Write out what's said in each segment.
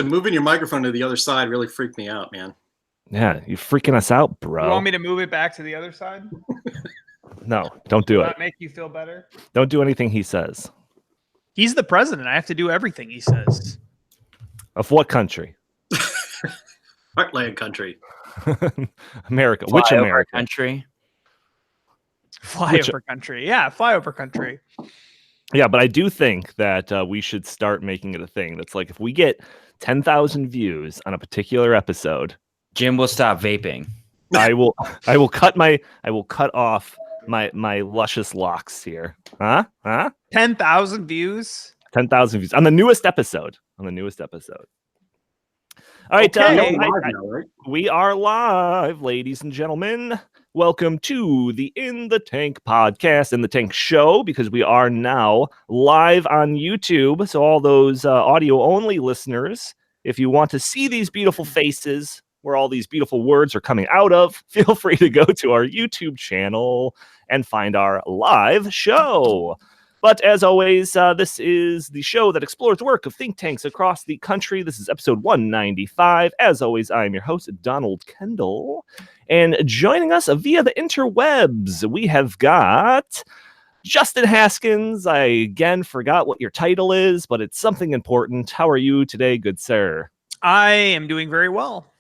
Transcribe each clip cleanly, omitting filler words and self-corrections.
Moving your microphone to the other side really freaked me out, man. Yeah, you're freaking us out, bro. You want me to move it back to the other side? No, don't do Will it. that make you feel better? Don't do anything he says. He's the president. I have to do everything he says. Of what country? Heartland country. America. Which America? Country? Flyover country. Yeah, flyover country. Yeah, but I do think that we should start making it a thing. That's like if we get 10,000 views on a particular episode, Jim will stop vaping. I will cut off my luscious locks here. Huh? 10,000 views? 10,000 views on the newest episode. All right, Okay. We are live, ladies and gentlemen. Welcome to the In the Tank podcast, In the Tank show, because we are now live on YouTube. So all those audio-only listeners, if you want to see these beautiful faces, where all these beautiful words are coming out of, feel free to go to our YouTube channel and find our live show. But as always, this is the show that explores the work of think tanks across the country. This is episode 195. As always, I am your host, Donald Kendal. And joining us via the interwebs, we have got Justin Haskins. I again forgot what your title is, but it's something important. How are you today, good sir? I am doing very well.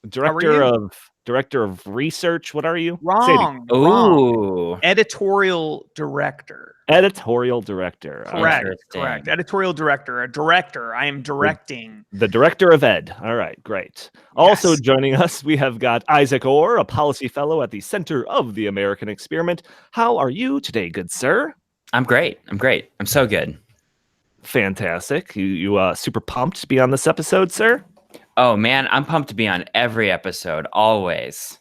Director of research. What are you? Wrong. Ooh. Editorial director. Editorial director. Correct. Editorial director. A director. I am directing. The director of ed. All right, great. Also joining us, we have got Isaac Orr, a policy fellow at the Center of the American Experiment. How are you today, good sir? I'm great. I'm so good. Fantastic. You super pumped to be on this episode, sir? Oh, man, I'm pumped to be on every episode, always.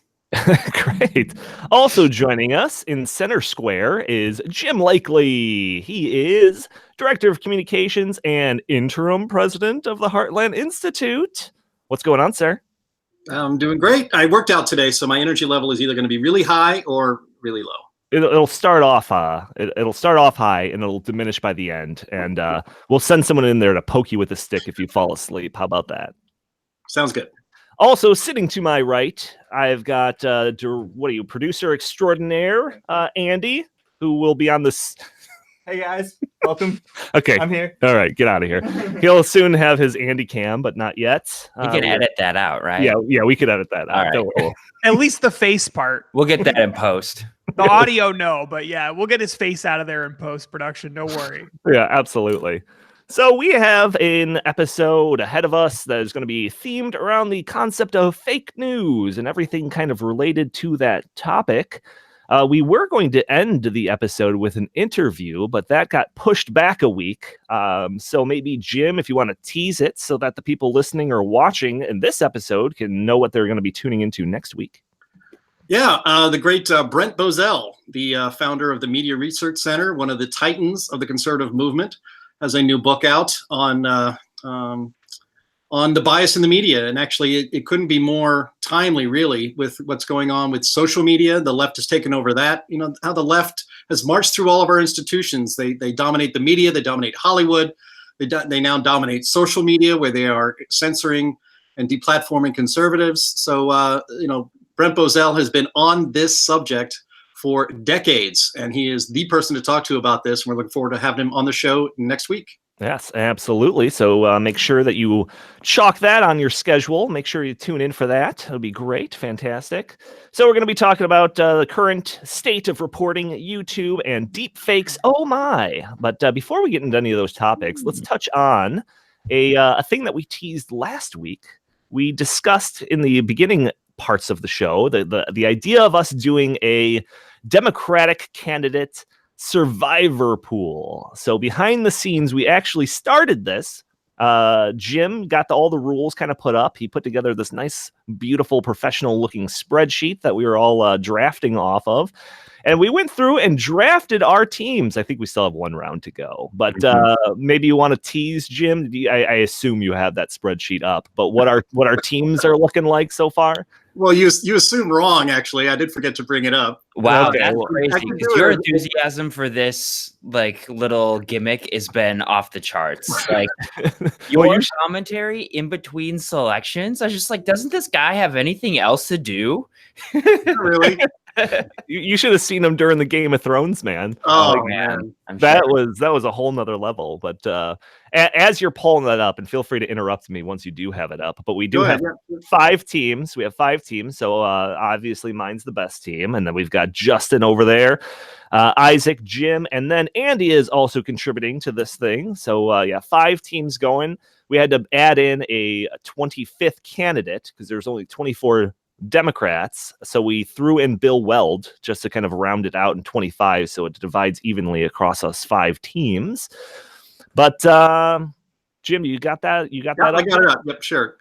Great. Also joining us in Center Square is Jim Lakely. He is Director of Communications and Interim President of the Heartland Institute. What's going on, sir? I'm doing great. I worked out today, so my energy level is either going to be really high or really low. It'll start off it'll start off high and it'll diminish by the end. And we'll send someone in there to poke you with a stick if you fall asleep. How about that? Sounds good. Also sitting to my right, I've got producer extraordinaire, Andy, who will be on this. Hey guys, welcome. Okay, I'm here. All right, get out of here. He'll soon have his Andy cam, but not yet. We can edit that out, right? Yeah, we could edit that out. All right, Don't worry. At least the face part. We'll get that in post. The audio, no, but yeah, we'll get his face out of there in post-production. No worry. Yeah, absolutely. So we have an episode ahead of us that is going to be themed around the concept of fake news and everything kind of related to that topic. We were going to end the episode with an interview, but that got pushed back a week. So maybe, Jim, if you want to tease it so that the people listening or watching in this episode can know what they're going to be tuning into next week. Yeah, the great Brent Bozell, the founder of the Media Research Center, one of the titans of the conservative movement, has a new book out on the bias in the media. And actually, it couldn't be more timely, really, with what's going on with social media. The left has taken over that. You know, how the left has marched through all of our institutions. They dominate the media. They dominate Hollywood. They now dominate social media, where they are censoring and deplatforming conservatives. So, Brent Bozell has been on this subject for decades, and he is the person to talk to about this. And we're looking forward to having him on the show next week. Yes, absolutely. So make sure that you chalk that on your schedule. Make sure you tune in for that. It'll be great. Fantastic. So we're going to be talking about the current state of reporting, YouTube, and deepfakes. Oh, my. But before we get into any of those topics, let's touch on a thing that we teased last week. We discussed in the beginning parts of the show the idea of us doing a Democratic candidate survivor pool. So behind the scenes, we actually started this. Jim got all the rules kind of put up. He put together this nice, beautiful, professional looking spreadsheet that we were all drafting off of. And we went through and drafted our teams. I think we still have one round to go, but maybe you want to tease, Jim. I assume you have that spreadsheet up, but what our teams are looking like so far? Well, you assume wrong. Actually, I did forget to bring it up. Wow, Okay, that's well, crazy. I can Because do your it. enthusiasm for this little gimmick has been off the charts. Like your Well, commentary in between selections, I was just like, doesn't this guy have anything else to do? Really? you should have seen him during the Game of Thrones, man. Oh Like, man. I'm that sure. was a whole nother level. But as you're pulling that up, and feel free to interrupt me once you do have it up. But we do Go have ahead. Yeah. 5 teams. We have 5 teams. So obviously mine's the best team, and then we've got Justin over there, Isaac, Jim, and then Andy is also contributing to this thing. So yeah, 5 teams going. We had to add in a 25th candidate because there's only 24 Democrats, so we threw in Bill Weld just to kind of round it out in 25, so it divides evenly across us 5 teams. But Jim, you got that? You got that? I got it up. Yep, sure.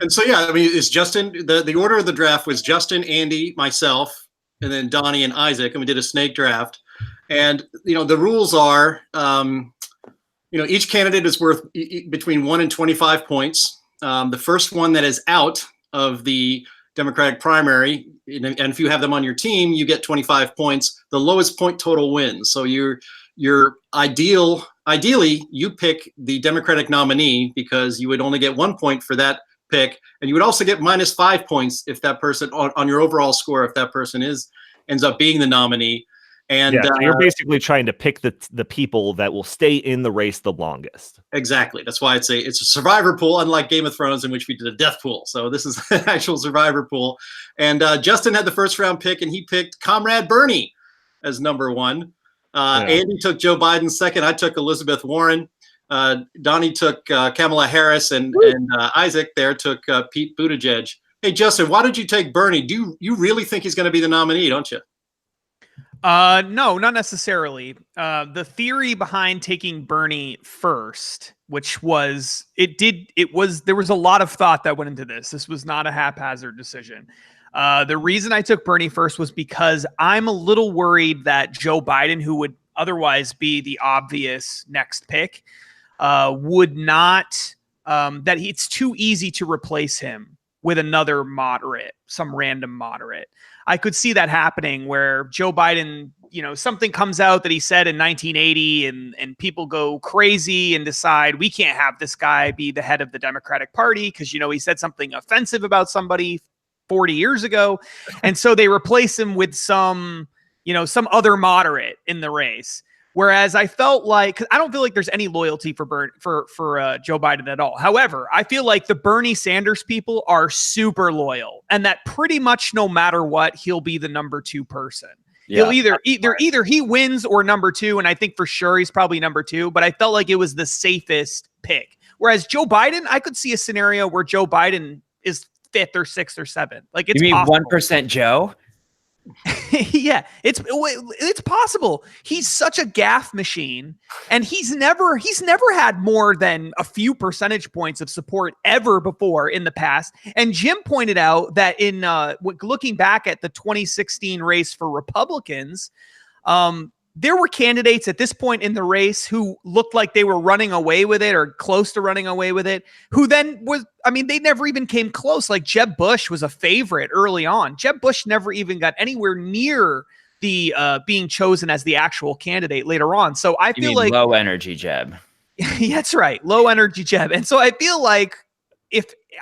And so yeah, I mean, it's Justin. The order of the draft was Justin, Andy, myself, and then Donnie and Isaac, and we did a snake draft. And the rules are, each candidate is worth between 1 and 25 points. The first one that is out of the Democratic primary, and if you have them on your team, you get 25 points. The lowest point total wins. So you're ideally you pick the Democratic nominee because you would only get 1 point for that pick, and you would also get -5 points if that person on your overall score if that person ends up being the nominee. And yeah, so you're basically trying to pick the people that will stay in the race the longest. Exactly. That's why it's a survivor pool, unlike Game of Thrones, in which we did a death pool. So this is an actual survivor pool. And Justin had the first round pick, and he picked Comrade Bernie as number 1. Andy took Joe Biden second. I took Elizabeth Warren. Donnie took Kamala Harris, and Isaac there took Pete Buttigieg. Hey, Justin, why did you take Bernie? Do you really think he's going to be the nominee, don't you? No, not necessarily. The theory behind taking Bernie first, which was there was a lot of thought that went into this. This was not a haphazard decision. The reason I took Bernie first was because I'm a little worried that Joe Biden, who would otherwise be the obvious next pick, would not, that it's too easy to replace him with another moderate, some random moderate. I could see that happening where Joe Biden, something comes out that he said in 1980 and people go crazy and decide we can't have this guy be the head of the Democratic Party because, he said something offensive about somebody 40 years ago. And so they replace him with some other moderate in the race. Whereas I felt like, cause I don't feel like there's any loyalty for Joe Biden at all. However, I feel like the Bernie Sanders people are super loyal, and that pretty much no matter what, he'll be the number 2 person. Yeah, he'll either he wins or number 2, and I think for sure he's probably number 2. But I felt like it was the safest pick. Whereas Joe Biden, I could see a scenario where Joe Biden is 5th or 6th or 7th. Like it's you mean possible. 1% Joe? Yeah, it's possible. He's such a gaffe machine, and he's never had more than a few percentage points of support ever before in the past. And Jim pointed out that in looking back at the 2016 race for Republicans, there were candidates at this point in the race who looked like they were running away with it or close to running away with it, who then they never even came close. Like Jeb Bush was a favorite early on. Jeb Bush never even got anywhere near the being chosen as the actual candidate later on. So I feel like low energy Jeb. Yeah, that's right. Low energy Jeb. And so I feel like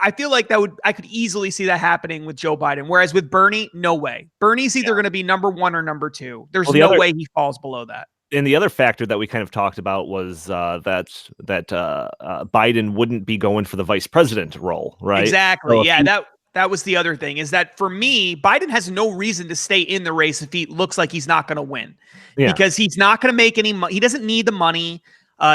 I could easily see that happening with Joe Biden. Whereas with Bernie, no way. Bernie's either going to be number 1 or number 2. There's no way he falls below that. And the other factor that we kind of talked about was that Biden wouldn't be going for the vice president role, right? Exactly. So that was the other thing, is that for me, Biden has no reason to stay in the race if he looks like he's not going to win, because he's not going to make any money. He doesn't need the money.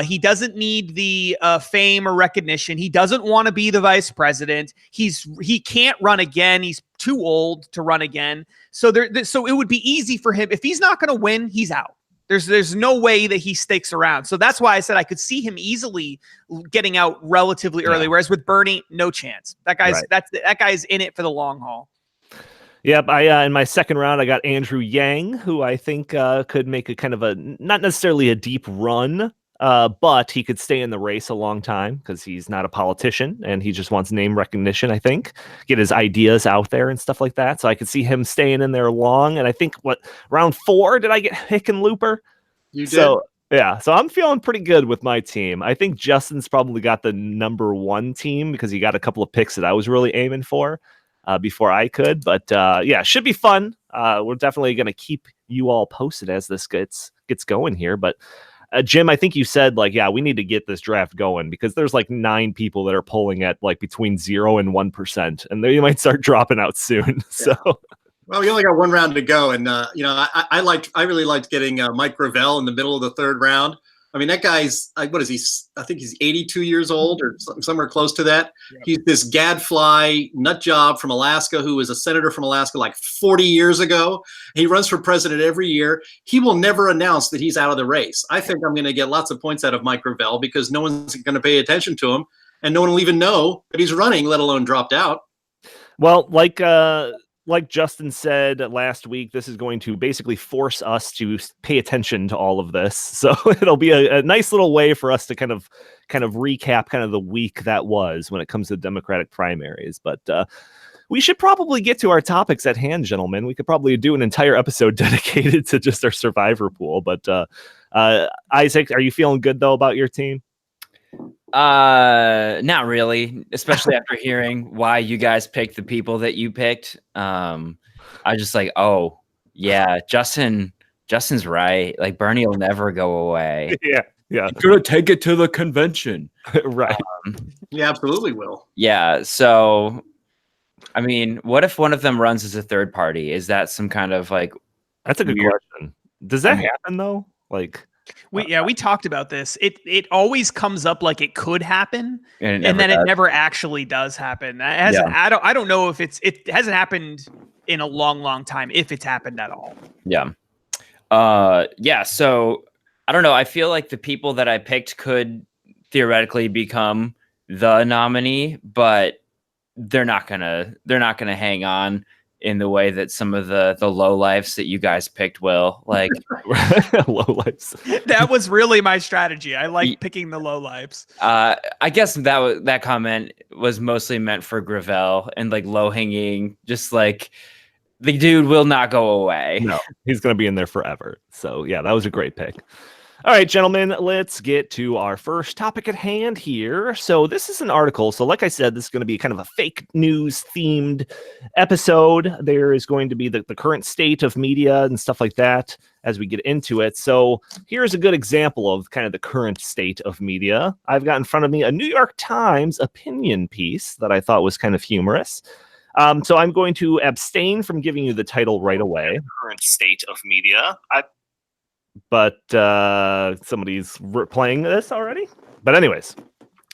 He doesn't need the fame or recognition. He doesn't want to be the vice president. He can't run again. He's too old to run again. So it would be easy for him. If he's not going to win, he's out. There's no way that he sticks around. So that's why I said I could see him easily getting out relatively early. Yeah. Whereas with Bernie, no chance. That guy's in it for the long haul. Yep. In my second round, I got Andrew Yang, who I think could make a kind of a not necessarily a deep run but he could stay in the race a long time because he's not a politician and he just wants name recognition, I think, get his ideas out there and stuff like that. So I could see him staying in there long. And I think, round 4, did I get Hickenlooper? You did. So, yeah, so I'm feeling pretty good with my team. I think Justin's probably got the number 1 team because he got a couple of picks that I was really aiming for before I could. But yeah, should be fun. We're definitely going to keep you all posted as this gets going here. But Jim, I think you said yeah, we need to get this draft going because there's 9 people that are polling at between 0 and 1%, and they might start dropping out soon. So. Well, we only got 1 round to go, and I really liked getting Mike Gravel in the middle of the 3rd round. I mean, that guy's what is he? I think he's 82 years old or somewhere close to that. Yep. He's this gadfly nut job from Alaska who was a senator from Alaska 40 years ago. He runs for president every year. He will never announce that he's out of the race. I think I'm going to get lots of points out of Mike Gravel because no one's going to pay attention to him, and no one will even know that he's running, let alone dropped out. Well, like Justin said last week, this is going to basically force us to pay attention to all of this. So it'll be a nice little way for us to kind of recap the week that was when it comes to Democratic primaries. But we should probably get to our topics at hand, gentlemen. We could probably do an entire episode dedicated to just our survivor pool. But Isaac, are you feeling good though about your team? Not really, especially after hearing why you guys picked the people that you picked. I just oh yeah, Justin's right. Bernie will never go away. Yeah. You're gonna take it to the convention. Right. He absolutely will. Yeah. So, I mean, what if one of them runs as a third party? Is that some kind of That's a good question. Does that happen though? We talked about this. It always comes up it could happen, and then it never actually does happen. I don't know if it hasn't happened in a long time, if it's happened at all. Yeah. Yeah. So I don't know. I feel like the people that I picked could theoretically become the nominee, but they're not gonna hang on in the way that some of the lowlifes that you guys picked will. Lowlifes. That was really my strategy. I like picking the lowlifes. I guess that comment was mostly meant for Gravel and low hanging, just the dude will not go away. No, he's going to be in there forever. So yeah, that was a great pick. All right, gentlemen, let's get to our first topic at hand here. So this is an article. So like I said, this is going to be kind of a fake news themed episode. There is going to be the current state of media and stuff like that as we get into it. So here's a good example of kind of the current state of media. I've got in front of me a New York Times opinion piece that I thought was kind of humorous. So I'm going to abstain from giving you the title right away. Current state of media. But somebody's playing this already. But anyways,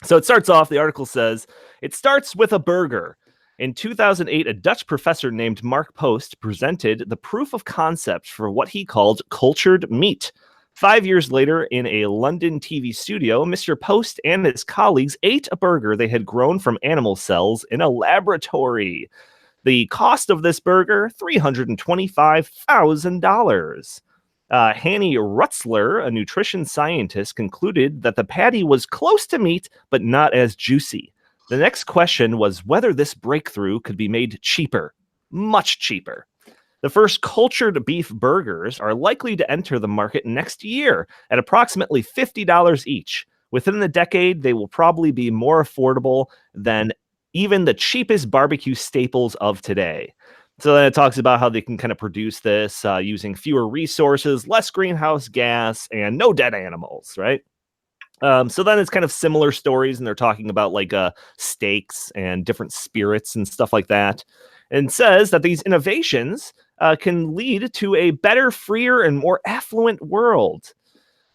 so it starts off, the article says, it starts with a burger. In 2008, a Dutch professor named Mark Post presented the proof of concept for what he called cultured meat. 5 years later, in a London TV studio, Mr. Post and his colleagues ate a burger they had grown from animal cells in a laboratory. The cost of this burger, $325,000. Hanny Rutzler, a nutrition scientist, concluded that the patty was close to meat, but not as juicy. The next question was whether this breakthrough could be made cheaper, much cheaper. The first cultured beef burgers are likely to enter the market next year at approximately $50 each. Within the decade, they will probably be more affordable than even the cheapest barbecue staples of today. So then it talks about how they can kind of produce this using fewer resources, less greenhouse gas, and no dead animals, right? So then it's kind of similar stories, and they're talking about steaks and different spirits and stuff like that. And says that these innovations can lead to a better, freer, and more affluent world.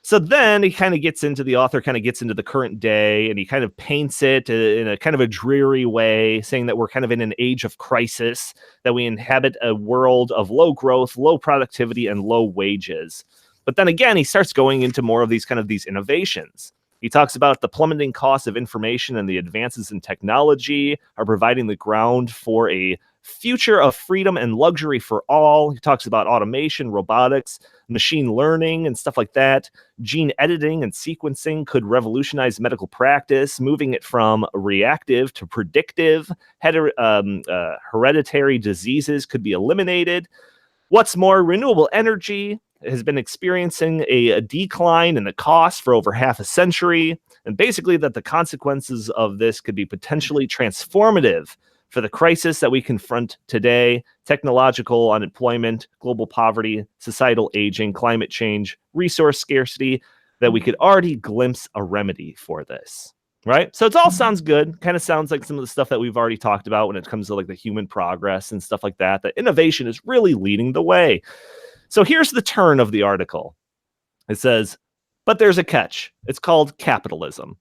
So then he kind of gets into, the author kind of gets into the current day, and he kind of paints it in a kind of a dreary way, saying that we're kind of in an age of crisis, that we inhabit a world of low growth, low productivity, and low wages. But then again, he starts going into more of these innovations. He talks about the plummeting cost of information and the advances in technology are providing the ground for a future of freedom and luxury for all. He talks about automation, robotics, machine learning, and stuff like that. Gene editing and sequencing could revolutionize medical practice, moving it from reactive to predictive. Hereditary diseases could be eliminated. What's more, renewable energy has been experiencing a decline in the cost for over half a century, and basically that the consequences of this could be potentially transformative for the crisis that we confront today: technological unemployment, global poverty, societal aging, climate change, resource scarcity, that we could already glimpse a remedy for this. Right? So it all sounds good. Kind of sounds like some of the stuff that we've already talked about when it comes to like the human progress and stuff like that. That innovation is really leading the way. So here's the turn of the article. It says, but there's a catch. It's called capitalism.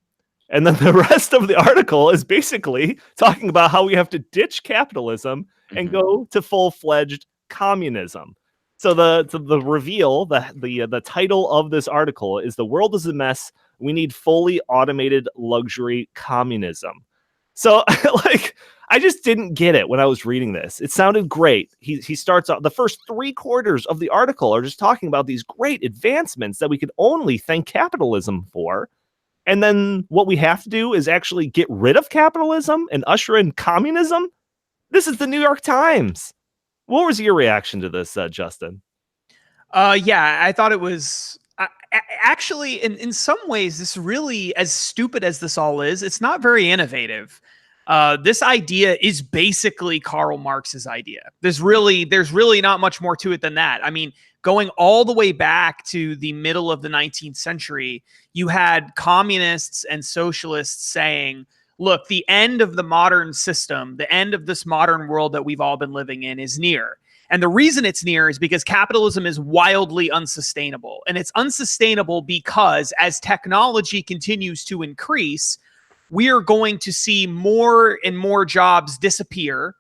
And then the rest of the article is basically talking about how we have to ditch capitalism and go to full-fledged communism. So the reveal, the title of this article is "The World is a Mess. We Need Fully Automated Luxury Communism." So like, I just didn't get it when I was reading this. It sounded great. He starts out, the first 3/4 of the article are just talking about these great advancements that we could only thank capitalism for. And then what we have to do is actually get rid of capitalism and usher in communism. This is the New York Times. What was your reaction to this, Justin? Yeah, I thought it was actually, in some ways, this really, as stupid as this all is, it's not very innovative. This idea is basically Karl Marx's idea. There's really not much more to it than that. I mean, going all the way back to the middle of the 19th century, you had communists and socialists saying, look, the end of the modern system, the end of this modern world that we've all been living in is near. And the reason it's near is because capitalism is wildly unsustainable. And it's unsustainable because as technology continues to increase, we are going to see more and more jobs disappear,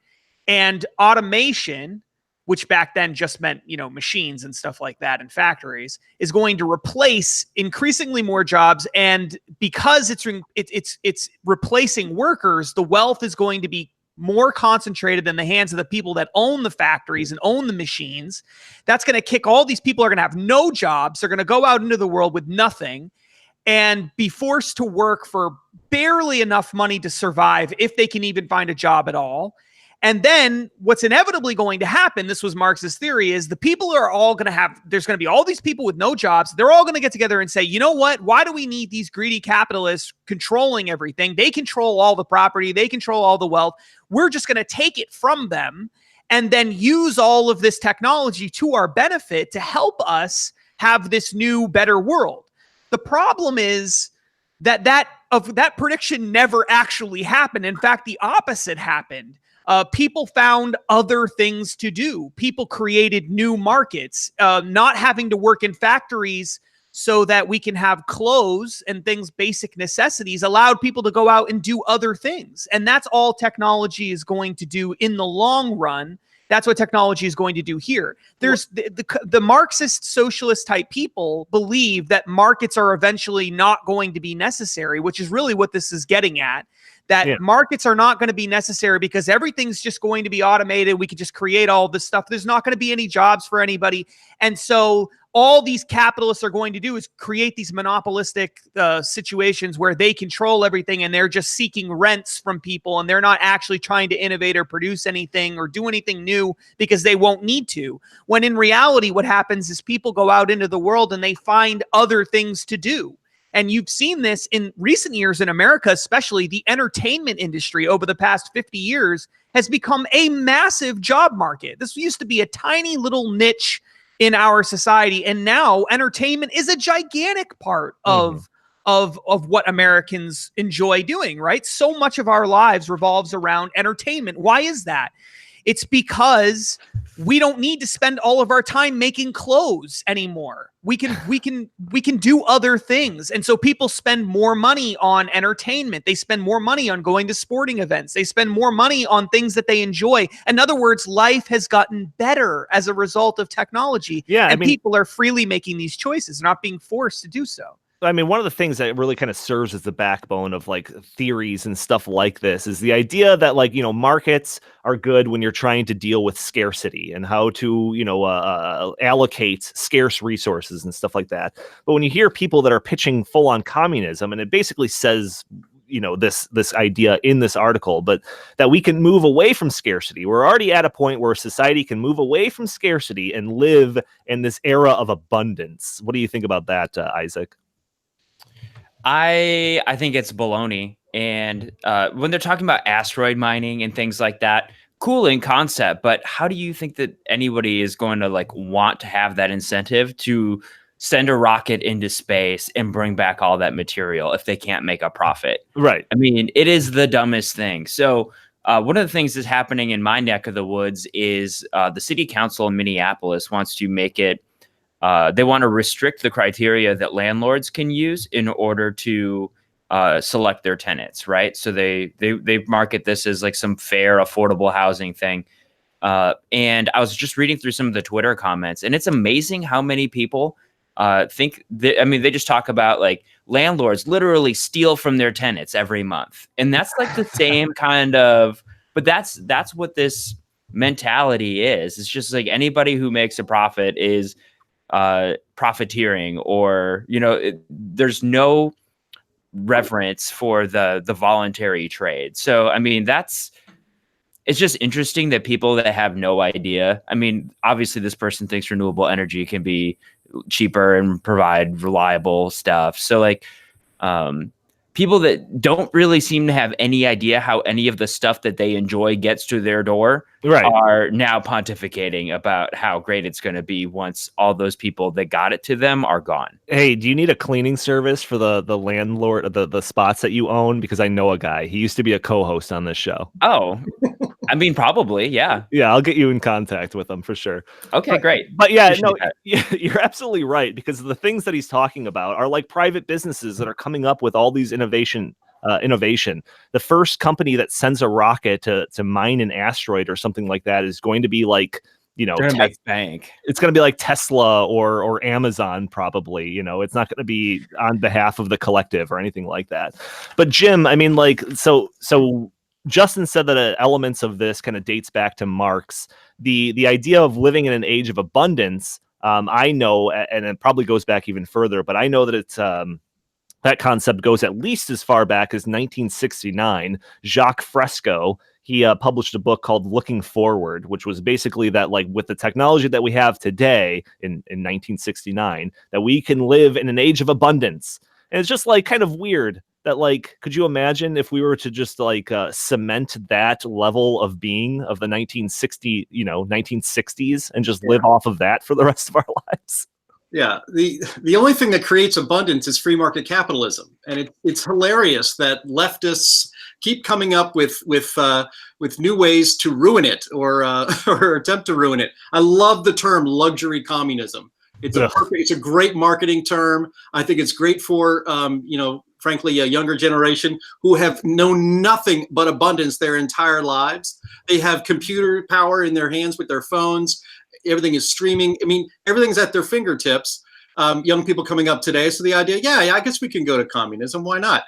and automation, which back then just meant, machines and stuff like that in factories, is going to replace increasingly more jobs. And because it's replacing workers, the wealth is going to be more concentrated in the hands of the people that own the factories and own the machines. That's going to kick all these people are going to have no jobs. They're going to go out into the world with nothing and be forced to work for barely enough money to survive, if they can even find a job at all. And then what's inevitably going to happen, this was Marx's theory, is the people are all going to have, there's going to be all these people with no jobs. They're all going to get together and say, you know what? Why do we need these greedy capitalists controlling everything? They control all the property. They control all the wealth. We're just going to take it from them and then use all of this technology to our benefit to help us have this new, better world. The problem is that prediction never actually happened. In fact, the opposite happened. People found other things to do. People created new markets, not having to work in factories so that we can have clothes and things, basic necessities, allowed people to go out and do other things. And that's all technology is going to do in the long run. That's what technology is going to do here. There's the Marxist socialist type people believe that markets are eventually not going to be necessary, which is really what this is getting at. That markets are not going to be necessary because everything's just going to be automated. We can just create all this stuff. There's not going to be any jobs for anybody. And so all these capitalists are going to do is create these monopolistic situations where they control everything and they're just seeking rents from people and they're not actually trying to innovate or produce anything or do anything new because they won't need to. When in reality, what happens is people go out into the world and they find other things to do. And you've seen this in recent years in America, especially the entertainment industry over the past 50 years has become a massive job market. This used to be a tiny little niche in our society. And now entertainment is a gigantic part of what Americans enjoy doing, right? So much of our lives revolves around entertainment. Why is that? It's because we don't need to spend all of our time making clothes anymore. We can do other things. And so people spend more money on entertainment. They spend more money on going to sporting events. They spend more money on things that they enjoy. In other words, life has gotten better as a result of technology. Yeah, and people are freely making these choices, not being forced to do so. I mean, one of the things that really kind of serves as the backbone of like theories and stuff like this is the idea that like, markets are good when you're trying to deal with scarcity and how to, allocate scarce resources and stuff like that. But when you hear people that are pitching full on communism, and it basically says, this idea in this article, but that we can move away from scarcity. We're already at a point where society can move away from scarcity and live in this era of abundance. What do you think about that, Isaac? I think it's baloney. And when they're talking about asteroid mining and things like that, cool in concept, but how do you think that anybody is going to like want to have that incentive to send a rocket into space and bring back all that material if they can't make a profit? Right. I mean, it is the dumbest thing. So one of the things that's happening in my neck of the woods is the city council in Minneapolis wants to make it they want to restrict the criteria that landlords can use in order to select their tenants, right? So they market this as like some fair, affordable housing thing. And I was just reading through some of the Twitter comments, and it's amazing how many people think that, I mean, they just talk about like landlords literally steal from their tenants every month. And that's like the same kind of, but that's what this mentality is. It's just like anybody who makes a profit is profiteering, or there's no reverence for the voluntary trade. So I mean, it's just interesting that people that have no idea, I mean, obviously this person thinks renewable energy can be cheaper and provide reliable stuff. So like people that don't really seem to have any idea how any of the stuff that they enjoy gets to their door, right, are now pontificating about how great it's going to be once all those people that got it to them are gone. Hey, do you need a cleaning service for the landlord, the spots that you own? Because I know a guy. He used to be a co-host on this show. Oh, I mean, probably, yeah. Yeah, I'll get you in contact with him for sure. Okay, great. But yeah, no, you're absolutely right, because the things that he's talking about are like private businesses that are coming up with all these innovation. The first company that sends a rocket to mine an asteroid or something like that is going to be like, bank. It's going to be like Tesla or Amazon, probably. It's not going to be on behalf of the collective or anything like that. But Jim, I mean, like, so Justin said that elements of this kind of dates back to Marx. The idea of living in an age of abundance, I know, and it probably goes back even further, but I know that it's that concept goes at least as far back as 1969. Jacques Fresco, he published a book called Looking Forward, which was basically that, like, with the technology that we have today in 1969, that we can live in an age of abundance. And it's just like kind of weird that, like, could you imagine if we were to just like cement that level of being of the 1960s and just live off of that for the rest of our lives? Yeah, the only thing that creates abundance is free market capitalism, and it's hilarious that leftists keep coming up with new ways to ruin it or attempt to ruin it. I love the term luxury communism. It's a great marketing term. I think it's great for frankly, a younger generation who have known nothing but abundance their entire lives. They have computer power in their hands with their phones. Everything is streaming. I mean, everything's at their fingertips. Young people coming up today. So the idea, I guess we can go to communism. Why not?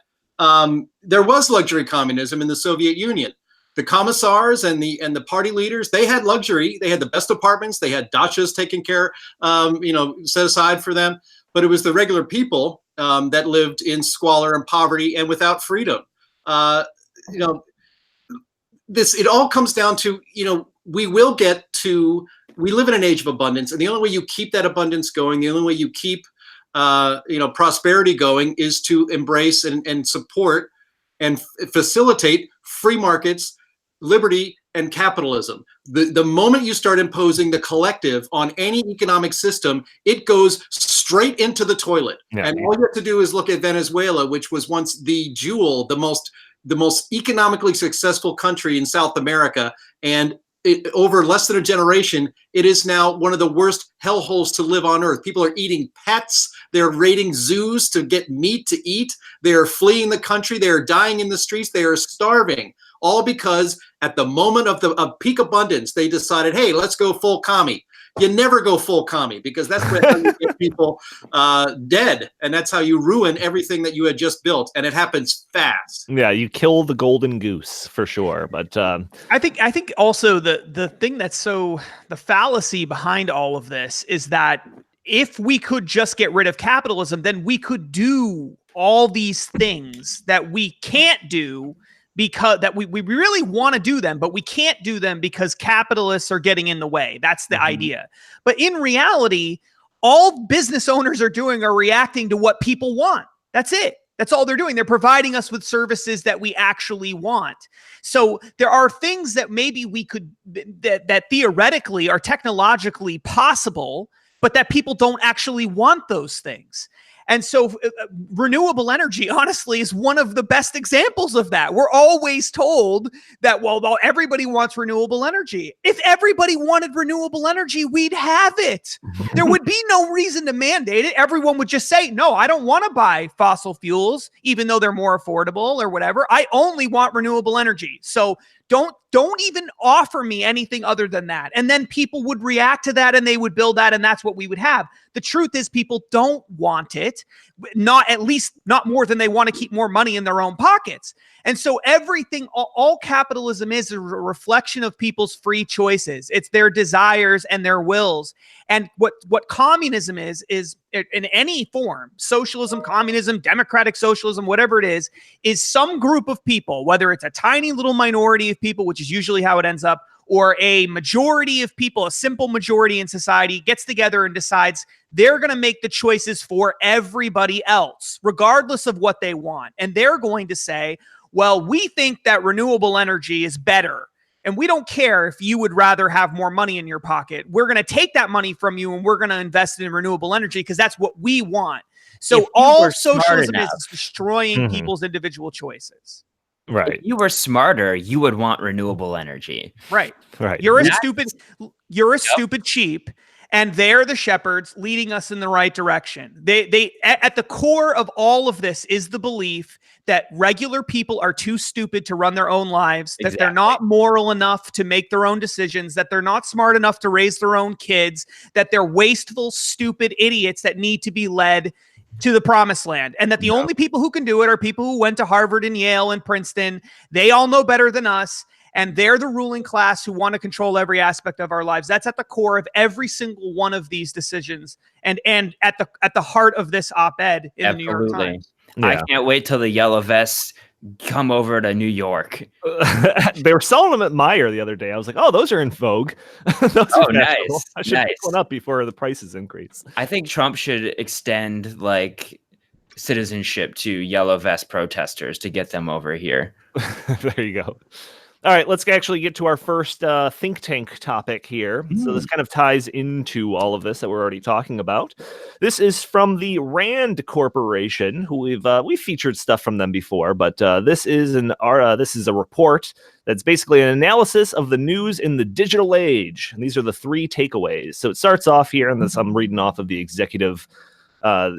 There was luxury communism in the Soviet Union. The commissars and the party leaders, they had luxury. They had the best apartments. They had dachas taken care, set aside for them. But it was the regular people that lived in squalor and poverty and without freedom. It all comes down to, we live in an age of abundance, and the only way you keep that abundance going, the only way you keep, prosperity going, is to embrace and support and facilitate free markets, liberty, and capitalism. The moment you start imposing the collective on any economic system, it goes straight into the toilet. Yeah. And all you have to do is look at Venezuela, which was once the jewel, the most economically successful country in South America, and over less than a generation, it is now one of the worst hellholes to live on earth. People are eating pets. They're raiding zoos to get meat to eat. They are fleeing the country. They are dying in the streets. They are starving, all because at the moment of peak abundance, they decided, hey, let's go full commie. you never go full commie, because that's how you get people dead, and that's how you ruin everything that you had just built, and it happens fast. Yeah, you kill the golden goose for sure. But I think also the thing that's so the fallacy behind all of this is that if we could just get rid of capitalism, then we could do all these things that we can't do because that we really want to do them, but we can't do them because capitalists are getting in the way. That's the idea. But in reality, all business owners are doing are reacting to what people want. That's it. That's all they're doing. They're providing us with services that we actually want. So there are things that maybe we could, that theoretically are technologically possible, but that people don't actually want those things. And so renewable energy, honestly, is one of the best examples of that. We're always told that, well, everybody wants renewable energy. If everybody wanted renewable energy, we'd have it. There would be no reason to mandate it. Everyone would just say, no, I don't want to buy fossil fuels, even though they're more affordable or whatever. I only want renewable energy. So don't even offer me anything other than that. And then people would react to that and they would build that, and that's what we would have. The truth is people don't want it, at least not more than they want to keep more money in their own pockets. And so everything, all capitalism is a reflection of people's free choices. It's their desires and their wills. And what communism is in any form, socialism, communism, democratic socialism, whatever it is some group of people, whether it's a tiny little minority of people, which is usually how it ends up, or a majority of people, a simple majority in society gets together and decides they're going to make the choices for everybody else, regardless of what they want. And they're going to say, well, we think that renewable energy is better. And we don't care if you would rather have more money in your pocket. We're going to take that money from you and we're going to invest it in renewable energy because that's what we want. So all socialism is destroying people's individual choices. Right. If you were smarter, you would want renewable energy. Right. Right. You're a stupid cheap, and they're the shepherds leading us in the right direction. They at the core of all of this is the belief that regular people are too stupid to run their own lives, that they're not moral enough to make their own decisions, that they're not smart enough to raise their own kids, that they're wasteful, stupid idiots that need to be led to the promised land, and that the only people who can do it are people who went to Harvard and Yale and Princeton. They all know better than us, and they're the ruling class who want to control every aspect of our lives. That's at the core of every single one of these decisions, and at the heart of this op-ed in the New York Times. Yeah. I can't wait till the yellow vests come over to New York. They were selling them at Meijer the other day. I was like, oh, those are in vogue. Those are nice. I should pick one up before the prices increase. I think Trump should extend like citizenship to yellow vest protesters to get them over here. There you go. All right, let's actually get to our first think tank topic here. So this kind of ties into all of this that we're already talking about. This is from the Rand Corporation, who we've featured stuff from them before, but this is a report that's basically an analysis of the news in the digital age. And these are the 3 takeaways. So it starts off here, and this I'm reading off of the executive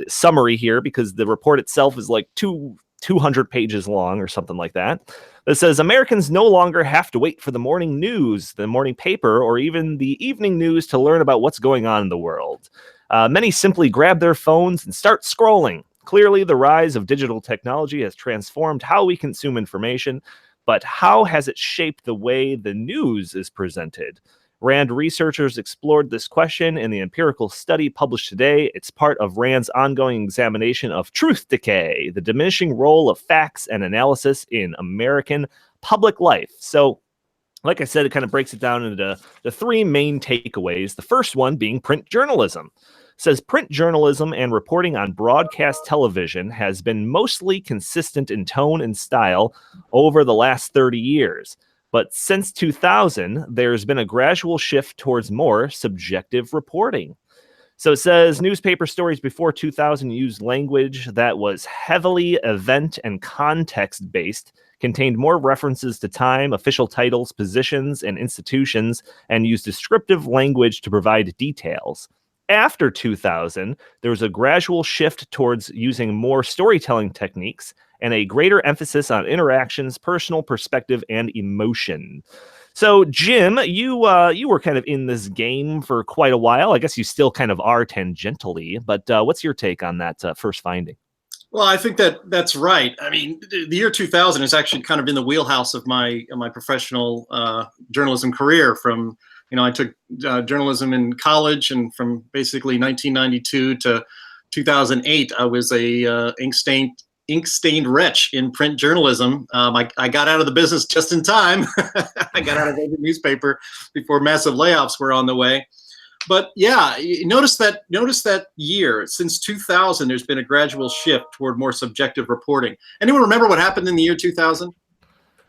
summary here because the report itself is like 200 pages long or something like that. It says Americans no longer have to wait for the morning news, the morning paper, or even the evening news to learn about what's going on in the world. Many simply grab their phones and start scrolling. Clearly, the rise of digital technology has transformed how we consume information, but how has it shaped the way the news is presented? Rand researchers explored this question in the empirical study published today. It's part of Rand's ongoing examination of truth decay, the diminishing role of facts and analysis in American public life. So, like I said, it kind of breaks it down into the 3 main takeaways. The first one being print journalism. It says print journalism and reporting on broadcast television has been mostly consistent in tone and style over the last 30 years. But since 2000, there's been a gradual shift towards more subjective reporting. So it says newspaper stories before 2000 used language that was heavily event and context-based, contained more references to time, official titles, positions, and institutions, and used descriptive language to provide details. After 2000, there was a gradual shift towards using more storytelling techniques and a greater emphasis on interactions, personal perspective, and emotion. So, Jim, you were kind of in this game for quite a while. I guess you still kind of are tangentially, but what's your take on that first finding? Well, I think that's right. I mean, the year 2000 is actually kind of in the wheelhouse of my professional journalism career. From I took journalism in college, and from basically 1992 to 2008, I was a ink-stained wretch in print journalism. I got out of the business just in time. I got out of the newspaper before massive layoffs were on the way. But yeah, notice that year, since 2000, there's been a gradual shift toward more subjective reporting. Anyone remember what happened in the year 2000?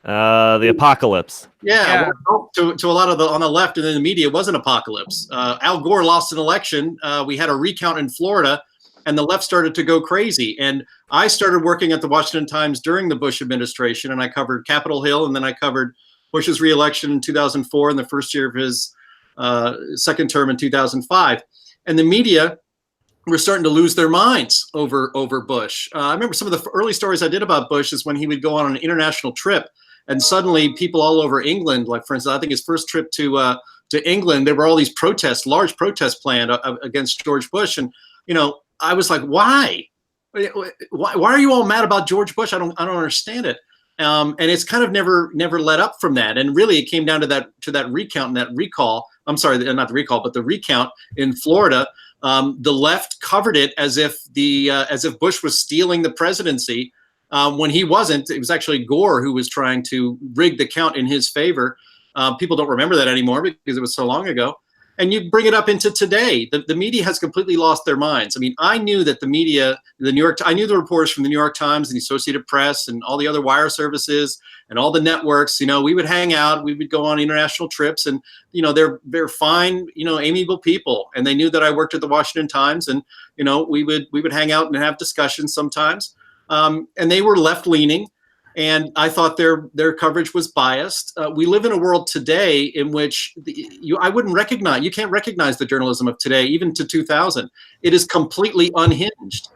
The apocalypse. Yeah. Well, to a lot of on the left and in the media, it was an apocalypse. Al Gore lost an election. We had a recount in Florida, and the left started to go crazy. And I started working at the Washington Times during the Bush administration, and I covered Capitol Hill, and then I covered Bush's reelection in 2004 and the first year of his second term in 2005. And the media were starting to lose their minds over Bush. I remember some of the early stories I did about Bush is when he would go on an international trip, and suddenly people all over England, like for instance, I think his first trip to England, there were all these large protests planned against George Bush. And, I was like, why are you all mad about George Bush? I don't understand it. And it's kind of never let up from that. And really it came down to that recount and that recall. I'm sorry, not the recall, but the recount in Florida. The left covered it as if Bush was stealing the presidency, when he wasn't. It was actually Gore who was trying to rig the count in his favor. People don't remember that anymore because it was so long ago. And you bring it up into today. The media has completely lost their minds. I mean, I knew that the media, I knew the reporters from the New York Times and the Associated Press and all the other wire services and all the networks. We would hang out, we would go on international trips, and they're fine, amiable people. And they knew that I worked at the Washington Times, and we would hang out and have discussions sometimes. And they were left leaning. And I thought their coverage was biased. We live in a world today in which you can't recognize the journalism of today, even to 2000. It is completely unhinged,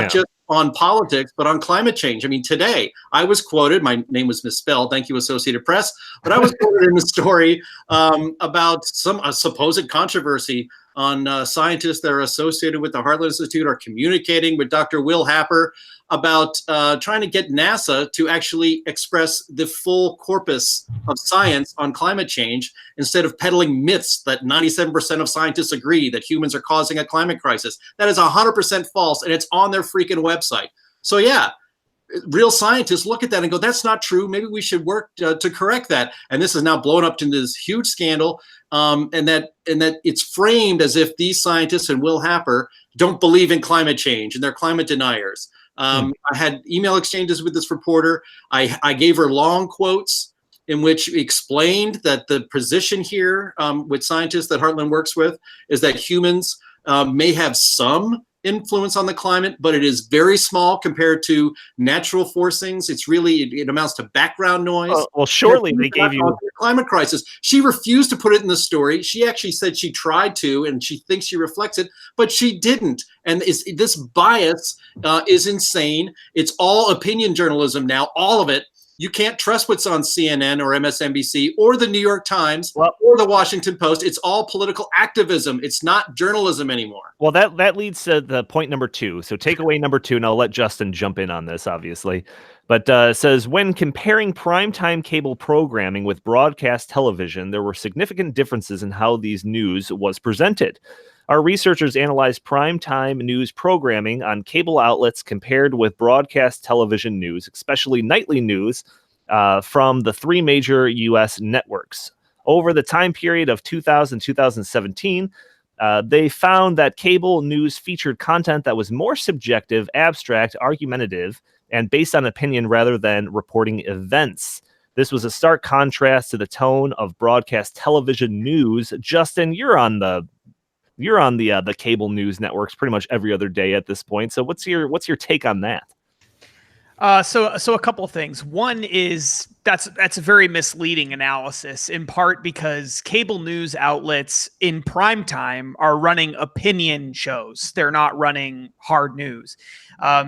just on politics, but on climate change. I mean, today I was quoted, my name was misspelled, thank you Associated Press, but I was quoted in the story about a supposed controversy on scientists that are associated with the Heartland Institute are communicating with Dr. Will Happer about trying to get NASA to actually express the full corpus of science on climate change instead of peddling myths that 97% of scientists agree that humans are causing a climate crisis. That is 100% false, and it's on their freaking website. So yeah, real scientists look at that and go, that's not true. Maybe we should work to correct that. And this is now blown up to this huge scandal. And that it's framed as if these scientists and Will Happer don't believe in climate change and they're climate deniers. I had email exchanges with this reporter. I gave her long quotes in which we explained that the position here with scientists that Heartland works with is that humans may have some influence on the climate, but it is very small compared to natural forcings. It amounts to background noise. Well, surely they gave you the climate crisis. She refused to put it in the story. She actually said she tried to, and she thinks she reflects it, but she didn't. And this bias is insane. It's all opinion journalism now, all of it. You can't trust what's on CNN or MSNBC or the New York Times or the Washington Post. It's all political activism. It's not journalism anymore. Well, that leads to the point number 2. So takeaway number 2, and I'll let Justin jump in on this, obviously. But says, when comparing primetime cable programming with broadcast television, there were significant differences in how these news was presented. Our researchers analyzed primetime news programming on cable outlets compared with broadcast television news, especially nightly news, from the 3 major U.S. networks. Over the time period of 2000-2017, they found that cable news featured content that was more subjective, abstract, argumentative, and based on opinion rather than reporting events. This was a stark contrast to the tone of broadcast television news. Justin, you're on the cable news networks pretty much every other day at this point. So what's your take on that? So a couple of things. One is that's a very misleading analysis, in part because cable news outlets in prime time are running opinion shows. They're not running hard news.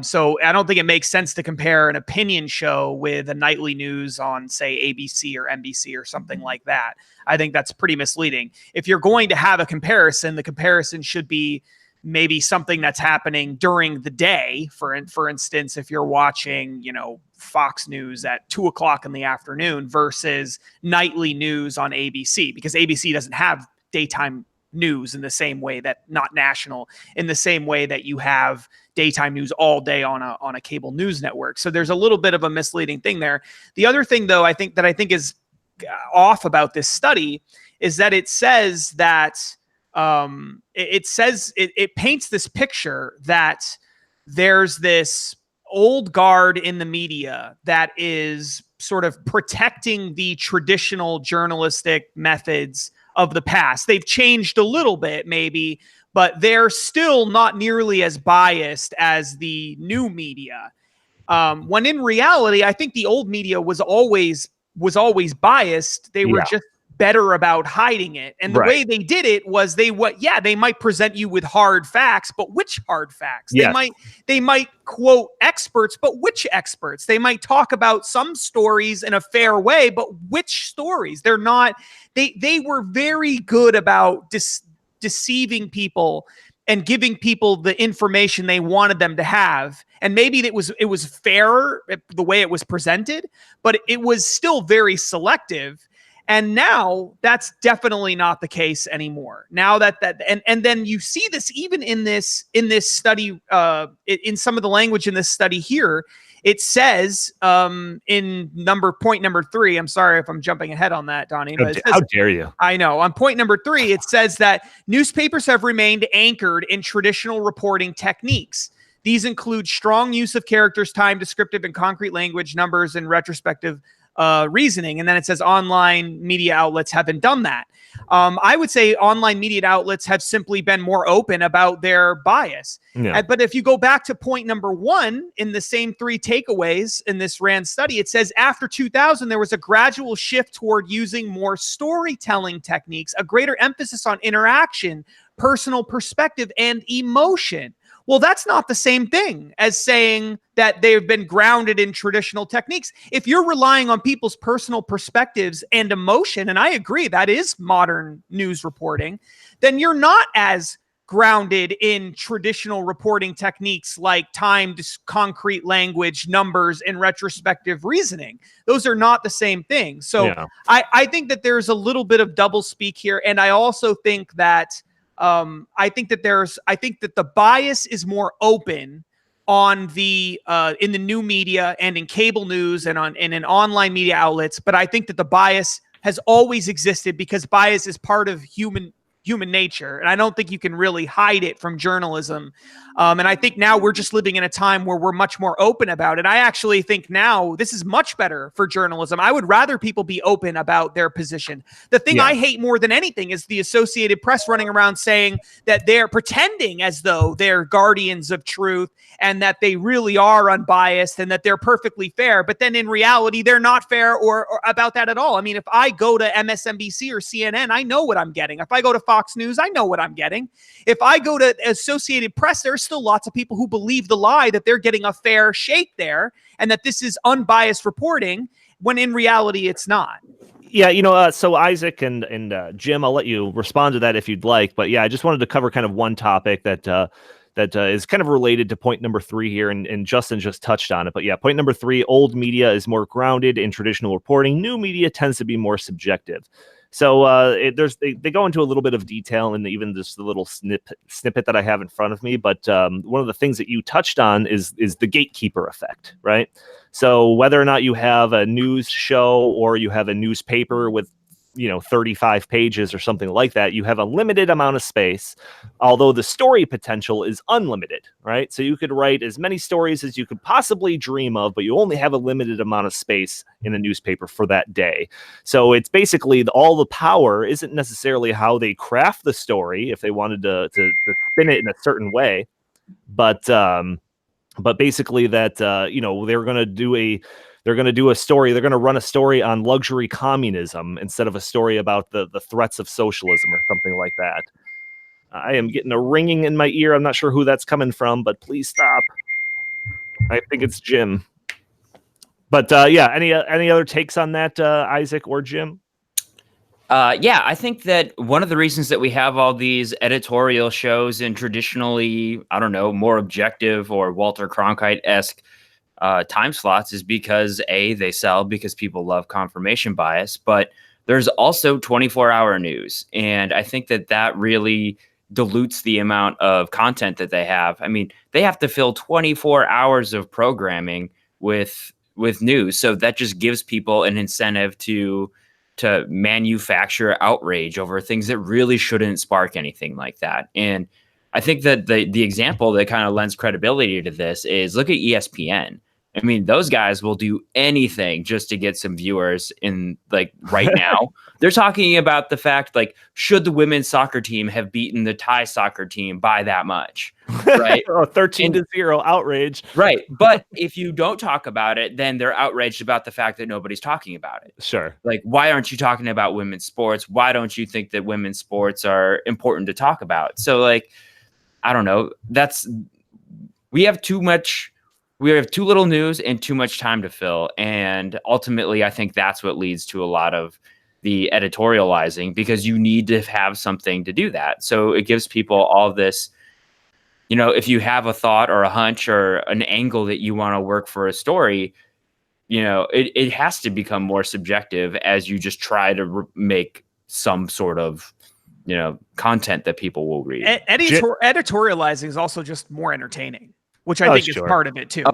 So I don't think it makes sense to compare an opinion show with a nightly news on, say, ABC or NBC or something like that. I think that's pretty misleading. If you're going to have a comparison, the comparison should be maybe something that's happening during the day. For instance, if you're watching, Fox News at 2:00 in the afternoon versus nightly news on ABC, because ABC doesn't have daytime news in the same way that, not national, in the same way that you have daytime news all day on a cable news network. So there's a little bit of a misleading thing there. The other thing, though, I think is off about this study is that it says that it paints this picture that there's this old guard in the media that is sort of protecting the traditional journalistic methods of the past. They've changed a little bit, maybe, but they're still not nearly as biased as the new media. When in reality, I think the old media was always biased. They were just better about hiding it. And the way they did it was they might present you with hard facts, but which hard facts? Yes. They might quote experts, but which experts? They might talk about some stories in a fair way, but which stories? They're not, they were very good about deceiving people and giving people the information they wanted them to have. And maybe it was fairer the way it was presented, but it was still very selective. And now that's definitely not the case anymore. Now and then you see this even in this study, in some of the language in this study here. It says in point number 3. I'm sorry if I'm jumping ahead on that, Donnie. But How dare you? I know. On point number 3, it says that newspapers have remained anchored in traditional reporting techniques. These include strong use of characters, time, descriptive and concrete language, numbers, and retrospective reasoning. And then it says online media outlets haven't done that. I would say online media outlets have simply been more open about their bias. Yeah. But if you go back to point number 1 in the same 3 takeaways in this RAND study, it says after 2000, there was a gradual shift toward using more storytelling techniques, a greater emphasis on interaction, personal perspective, and emotion. Well, that's not the same thing as saying that they've been grounded in traditional techniques. If you're relying on people's personal perspectives and emotion, and I agree that is modern news reporting, then you're not as grounded in traditional reporting techniques like time, concrete language, numbers, and retrospective reasoning. Those are not the same thing. So I think that there's a little bit of doublespeak here. And I also think that I think that the bias is more open on the in the new media and in cable news and in online media outlets, but I think that the bias has always existed because bias is part of human nature, and I don't think you can really hide it from journalism. And I think now we're just living in a time where we're much more open about it. I actually think now this is much better for journalism. I would rather people be open about their position. The thing I hate more than anything is the Associated Press running around saying that they're pretending as though they're guardians of truth and that they really are unbiased and that they're perfectly fair. But then in reality, they're not fair or about that at all. I mean, if I go to MSNBC or CNN, I know what I'm getting. If I go to Fox News, I know what I'm getting. If I go to Associated Press, there's still lots of people who believe the lie that they're getting a fair shake there and that this is unbiased reporting when in reality it's not. Yeah, so Isaac and Jim, I'll let you respond to that if you'd like. But yeah, I just wanted to cover kind of one topic that is kind of related to point number 3 here, and Justin just touched on it. But yeah, point number 3, old media is more grounded in traditional reporting. New media tends to be more subjective. So they go into a little bit of detail in even just the little snippet that I have in front of me. But one of the things that you touched on is the gatekeeper effect, right? So whether or not you have a news show or you have a newspaper with 35 pages or something like that, you have a limited amount of space, although the story potential is unlimited, right? So you could write as many stories as you could possibly dream of, but you only have a limited amount of space in a newspaper for that day. So it's basically all the power isn't necessarily how they craft the story if they wanted to spin it in a certain way, but but basically that they're going to do a story. They're going to run a story on luxury communism instead of a story about the threats of socialism or something like that. I am getting a ringing in my ear. I'm not sure who that's coming from, but please stop. I think it's Jim. But yeah, any other takes on that, Isaac or Jim? Yeah, I think that one of the reasons that we have all these editorial shows and traditionally, I don't know, more objective or Walter Cronkite-esque time slots is because they sell because people love confirmation bias, but there's also 24-hour news. And I think that really dilutes the amount of content that they have. I mean, they have to fill 24 hours of programming with news. So that just gives people an incentive to manufacture outrage over things that really shouldn't spark anything like that. And I think that the example that kind of lends credibility to this is look at ESPN. I mean, those guys will do anything just to get some viewers in, like, right now. They're talking about the fact, like, should the women's soccer team have beaten the Thai soccer team by that much? Right? 13-0 outrage. Right. But if you don't talk about it, then they're outraged about the fact that nobody's talking about it. Sure. Like, why aren't you talking about women's sports? Why don't you think that women's sports are important to talk about? So, like, I don't know. We have too little news and too much time to fill. And ultimately, I think that's what leads to a lot of the editorializing, because you need to have something to do that. So it gives people all this, if you have a thought or a hunch or an angle that you want to work for a story, it has to become more subjective as you just try to make some sort of, content that people will read. Editorializing is also just more entertaining, which I think is part of it too. Oh,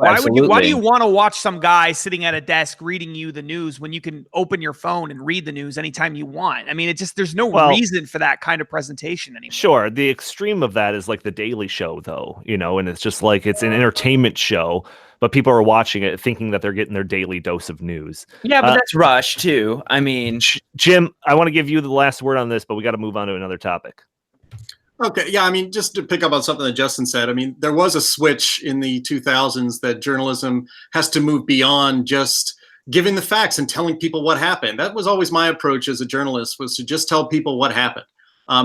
why do you want to watch some guy sitting at a desk reading you the news when you can open your phone and read the news anytime you want? I mean, there's no reason for that kind of presentation anymore. Sure. The extreme of that is like the Daily Show, though, and it's just like it's an entertainment show, but people are watching it thinking that they're getting their daily dose of news. Yeah, but that's Rush too. I mean, Jim, I want to give you the last word on this, but we got to move on to another topic. Okay. Yeah. I mean, just to pick up on something that Justin said, I mean, there was a switch in the 2000s that journalism has to move beyond just giving the facts and telling people what happened. That was always my approach as a journalist, was to just tell people what happened.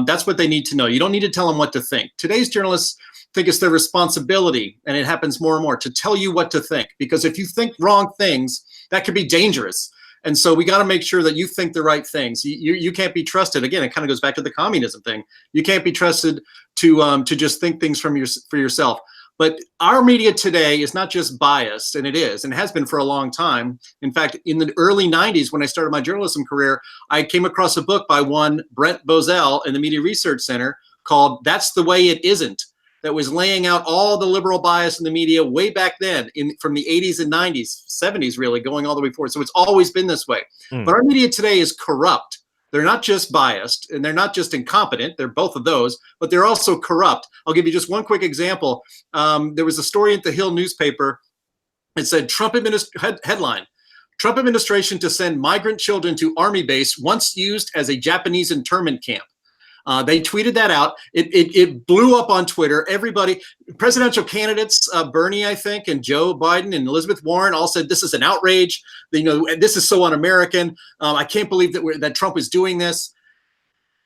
That's what they need to know. You don't need to tell them what to think. Today's journalists think it's their responsibility, and it happens more and more, to tell you what to think, because if you think wrong things, that could be dangerous. And so we got to make sure that you think the right things. You can't be trusted. Again, it kind of goes back to the communism thing. You can't be trusted to just think things for yourself. But our media today is not just biased, and it is, and it has been for a long time. In fact, in the early 90s, when I started my journalism career, I came across a book by one Brent Bozell in the Media Research Center called "That's the Way It Isn't," that was laying out all the liberal bias in the media way back then, from the 80s and 90s, 70s, really, going all the way forward. So it's always been this way. But our media today is corrupt. They're not just biased, and they're not just incompetent. They're both of those, but they're also corrupt. I'll give you just one quick example. There was a story at the Hill newspaper. It said, headline, Trump administration to send migrant children to army base once used as a Japanese internment camp. They tweeted that out. It blew up on Twitter. Everybody, presidential candidates, Bernie, I think, and Joe Biden and Elizabeth Warren all said, this is an outrage. This is so un-American. I can't believe that Trump is doing this.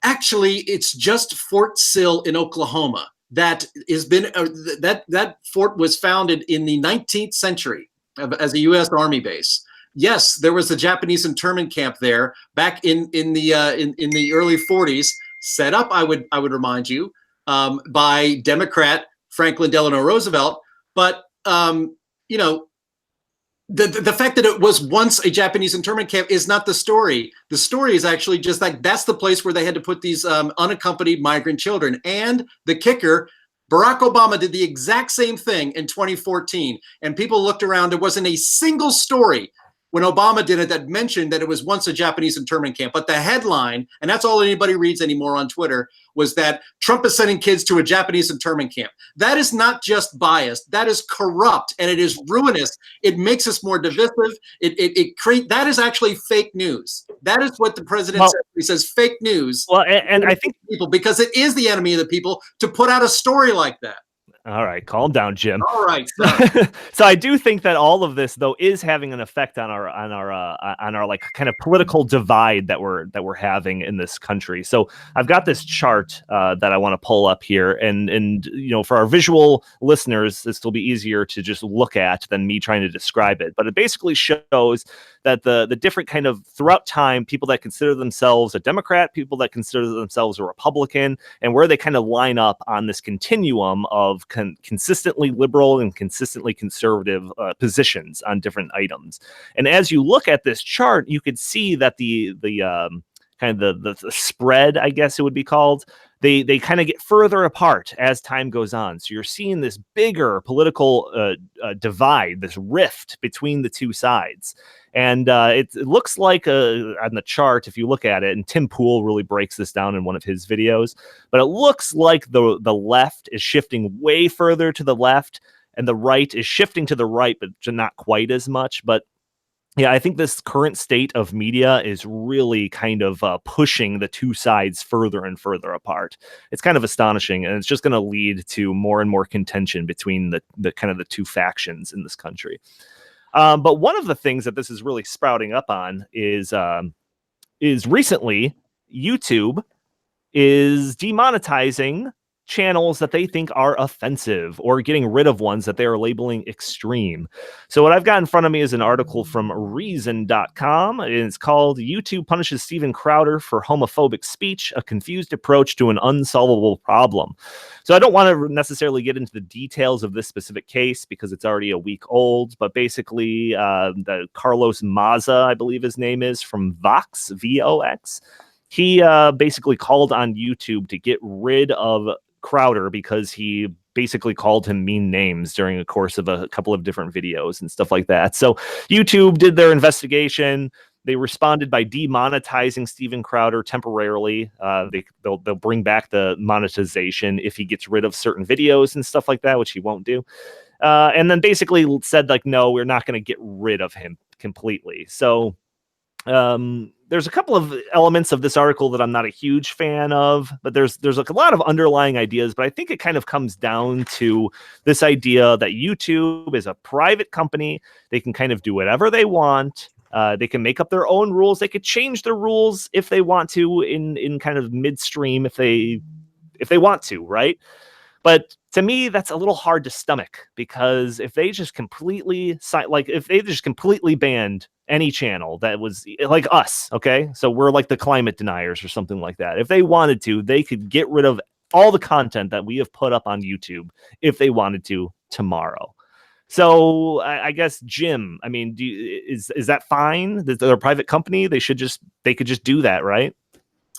Actually, it's just Fort Sill in Oklahoma that has been that fort was founded in the 19th century as a U.S. Army base. Yes, there was a Japanese internment camp there back in the early 40s. Set up, I would remind you, by Democrat Franklin Delano Roosevelt. But the fact that it was once a Japanese internment camp is not the story. The story is actually just like that's the place where they had to put these unaccompanied migrant children. And the kicker, Barack Obama did the exact same thing in 2014. And people looked around. There wasn't a single story when Obama did it that mentioned that it was once a Japanese internment camp. But the headline, and that's all anybody reads anymore on Twitter, was that Trump is sending kids to a Japanese internment camp. That is not just biased. That is corrupt, and it is ruinous. It makes us more divisive. That is actually fake news. That is what the president says. He says fake news. Well, and I think people, because it is the enemy of the people to put out a story like that. All right, calm down, Jim. All right. So I do think that all of this, though, is having an effect on our like kind of political divide that we're having in this country. So I've got this chart that I want to pull up here, and you know, for our visual listeners, this will be easier to just look at than me trying to describe it. But it basically shows that the different kind of throughout time, people that consider themselves a Democrat, people that consider themselves a Republican, and where they kind of line up on this continuum of consistently liberal and consistently conservative positions on different items. And as you look at this chart, you could see that the kind of the spread, I guess it would be called, they kind of get further apart as time goes on. So you're seeing this bigger political divide, this rift between the two sides. And it looks like on the chart, if you look at it, and Tim Pool really breaks this down in one of his videos, but it looks like the left is shifting way further to the left, and the right is shifting to the right, but not quite as much. But yeah, I think this current state of media is really kind of pushing the two sides further and further apart. It's kind of astonishing, and it's just going to lead to more and more contention between the kind of the two factions in this country. But one of the things that this is really sprouting up on is recently YouTube is demonetizing channels that they think are offensive or getting rid of ones that they are labeling extreme. So what I've got in front of me is an article from reason.com. It's called YouTube Punishes Steven Crowder for Homophobic Speech, a Confused Approach to an Unsolvable Problem. So I don't want to necessarily get into the details of this specific case because it's already a week old, but basically the Carlos Maza, I believe his name is, from Vox, V-O-X, he basically called on YouTube to get rid of Crowder because he basically called him mean names during the course of a couple of different videos and stuff like that. So YouTube did their investigation. They responded by demonetizing Steven Crowder temporarily. They'll bring back the monetization if he gets rid of certain videos and stuff like that, which he won't do. And then basically said, like, no, we're not going to get rid of him completely. So there's a couple of elements of this article that I'm not a huge fan of, but there's like a lot of underlying ideas, but I think it kind of comes down to this idea that YouTube is a private company. They can kind of do whatever they want. They can make up their own rules. They could change their rules if they want to in kind of midstream if they want to, right? But to me, that's a little hard to stomach because if they just completely banned any channel that was like us, okay? So we're like the climate deniers or something like that. If they wanted to, they could get rid of all the content that we have put up on YouTube if they wanted to tomorrow. So I guess, Jim, I mean, is that fine? They're a private company. They could just do that, right?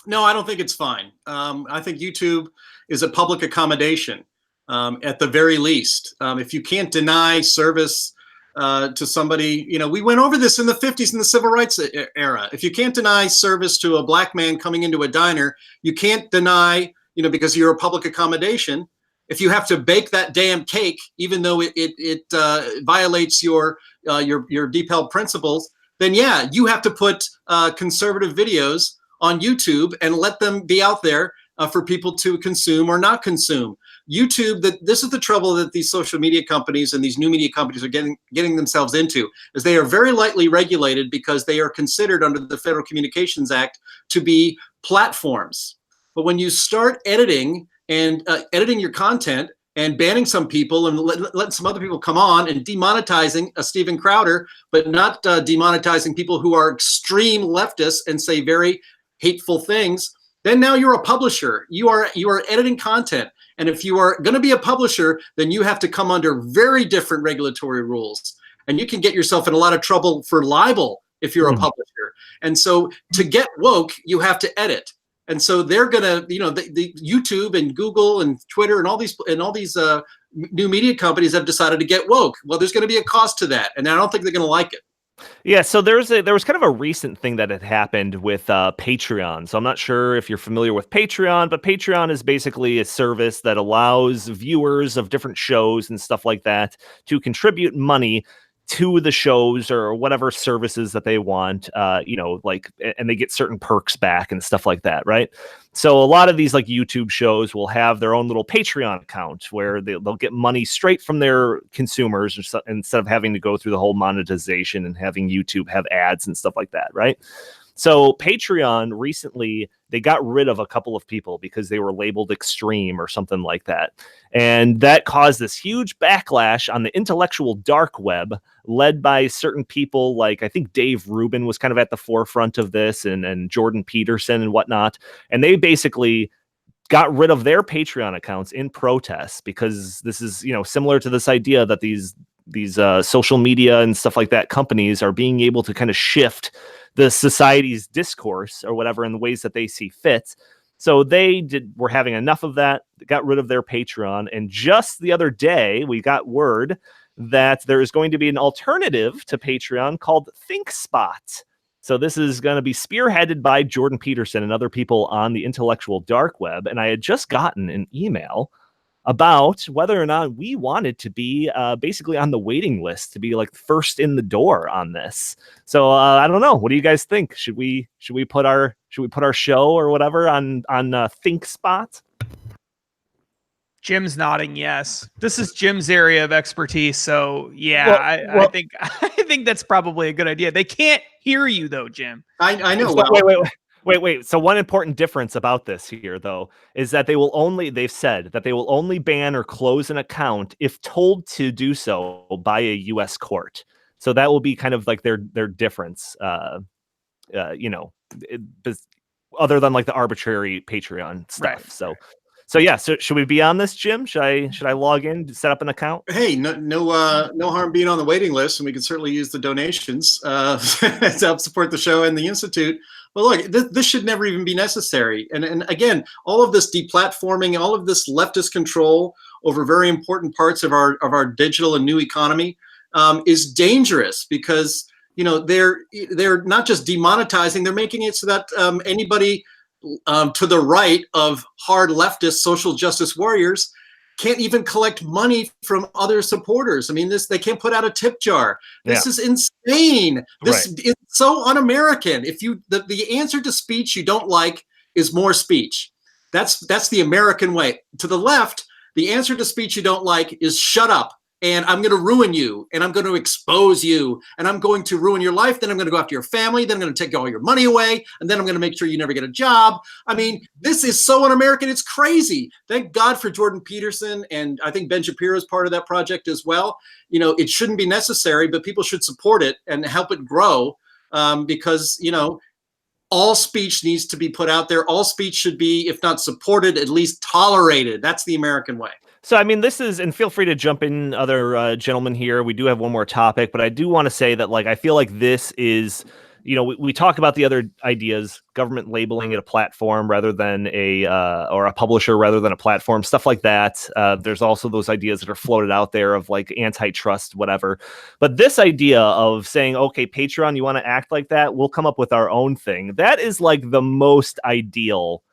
No, I don't think it's fine. I think YouTube is a public accommodation at the very least. If you can't deny service to somebody, you know, we went over this in the 50s in the civil rights era. If you can't deny service to a black man coming into a diner, you can't deny, you know, because you're a public accommodation. If you have to bake that damn cake, even though it violates your DeepHealth principles, then yeah, you have to put conservative videos on YouTube and let them be out there for people to consume or not consume. YouTube, this is the trouble that these social media companies and these new media companies are getting themselves into, is they are very lightly regulated because they are considered under the Federal Communications Act to be platforms. But when you start editing and editing your content and banning some people and letting some other people come on and demonetizing a Steven Crowder, but not demonetizing people who are extreme leftists and say very hateful things, then now you're a publisher. You are editing content. And if you are going to be a publisher, then you have to come under very different regulatory rules. And you can get yourself in a lot of trouble for libel if you're a publisher. And so to get woke, you have to edit. And so they're going to, you know, the YouTube and Google and Twitter and all these new media companies have decided to get woke. Well, there's going to be a cost to that. And I don't think they're going to like it. Yeah, so there was kind of a recent thing that had happened with Patreon. So I'm not sure if you're familiar with Patreon, but Patreon is basically a service that allows viewers of different shows and stuff like that to contribute money to the shows or whatever services that they want, like, and they get certain perks back and stuff like that, right? So a lot of these like YouTube shows will have their own little Patreon account where they'll get money straight from their consumers instead of having to go through the whole monetization and having YouTube have ads and stuff like that, right? So Patreon recently, they got rid of a couple of people because they were labeled extreme or something like that. And that caused this huge backlash on the intellectual dark web led by certain people like, I think Dave Rubin was kind of at the forefront of this, and Jordan Peterson and whatnot. And they basically got rid of their Patreon accounts in protest because this is, similar to this idea that these social media and stuff like that companies are being able to kind of shift the society's discourse or whatever in the ways that they see fit. So were having enough of that, got rid of their Patreon. And just the other day, we got word that there is going to be an alternative to Patreon called ThinkSpot. So this is going to be spearheaded by Jordan Peterson and other people on the intellectual dark web. And I had just gotten an email about whether or not we wanted to be basically on the waiting list to be like first in the door on this. So I don't know. What do you guys think? Should we put our show or whatever on ThinkSpot? Jim's nodding yes. This is Jim's area of expertise, so yeah, I think that's probably a good idea. They can't hear you though, Jim. I know. Wait. So one important difference about this here, though, is that they've said that they will only ban or close an account if told to do so by a U.S. court. So that will be kind of like their difference, other than like the arbitrary Patreon stuff. Right. So yeah. So should we be on this, Jim? Should I log in, set up an account? Hey, no harm being on the waiting list, and we can certainly use the donations to help support the show and the Institute. But look, this should never even be necessary. And again, all of this deplatforming, all of this leftist control over very important parts of our digital and new economy is dangerous because they're not just demonetizing, they're making it so that anybody to the right of hard leftist social justice warriors can't even collect money from other supporters. I mean, they can't put out a tip jar. This is insane. This is so un-American. If the answer to speech you don't like is more speech. That's the American way. To the left, the answer to speech you don't like is shut up. And I'm going to ruin you, and I'm going to expose you, and I'm going to ruin your life. Then I'm going to go after your family. Then I'm going to take all your money away, and then I'm going to make sure you never get a job. I mean, this is so un-American. It's crazy. Thank God for Jordan Peterson, and I think Ben Shapiro is part of that project as well. It shouldn't be necessary, but people should support it and help it grow because, all speech needs to be put out there. All speech should be, if not supported, at least tolerated. That's the American way. So, I mean, this is, and feel free to jump in, other gentlemen here. We do have one more topic, but I do want to say that, like, I feel like this is, we talk about the other ideas, government labeling it a platform rather than or a publisher rather than a platform, stuff like that. There's also those ideas that are floated out there of like antitrust, whatever. But this idea of saying, okay, Patreon, you want to act like that? We'll come up with our own thing. That is like the most ideal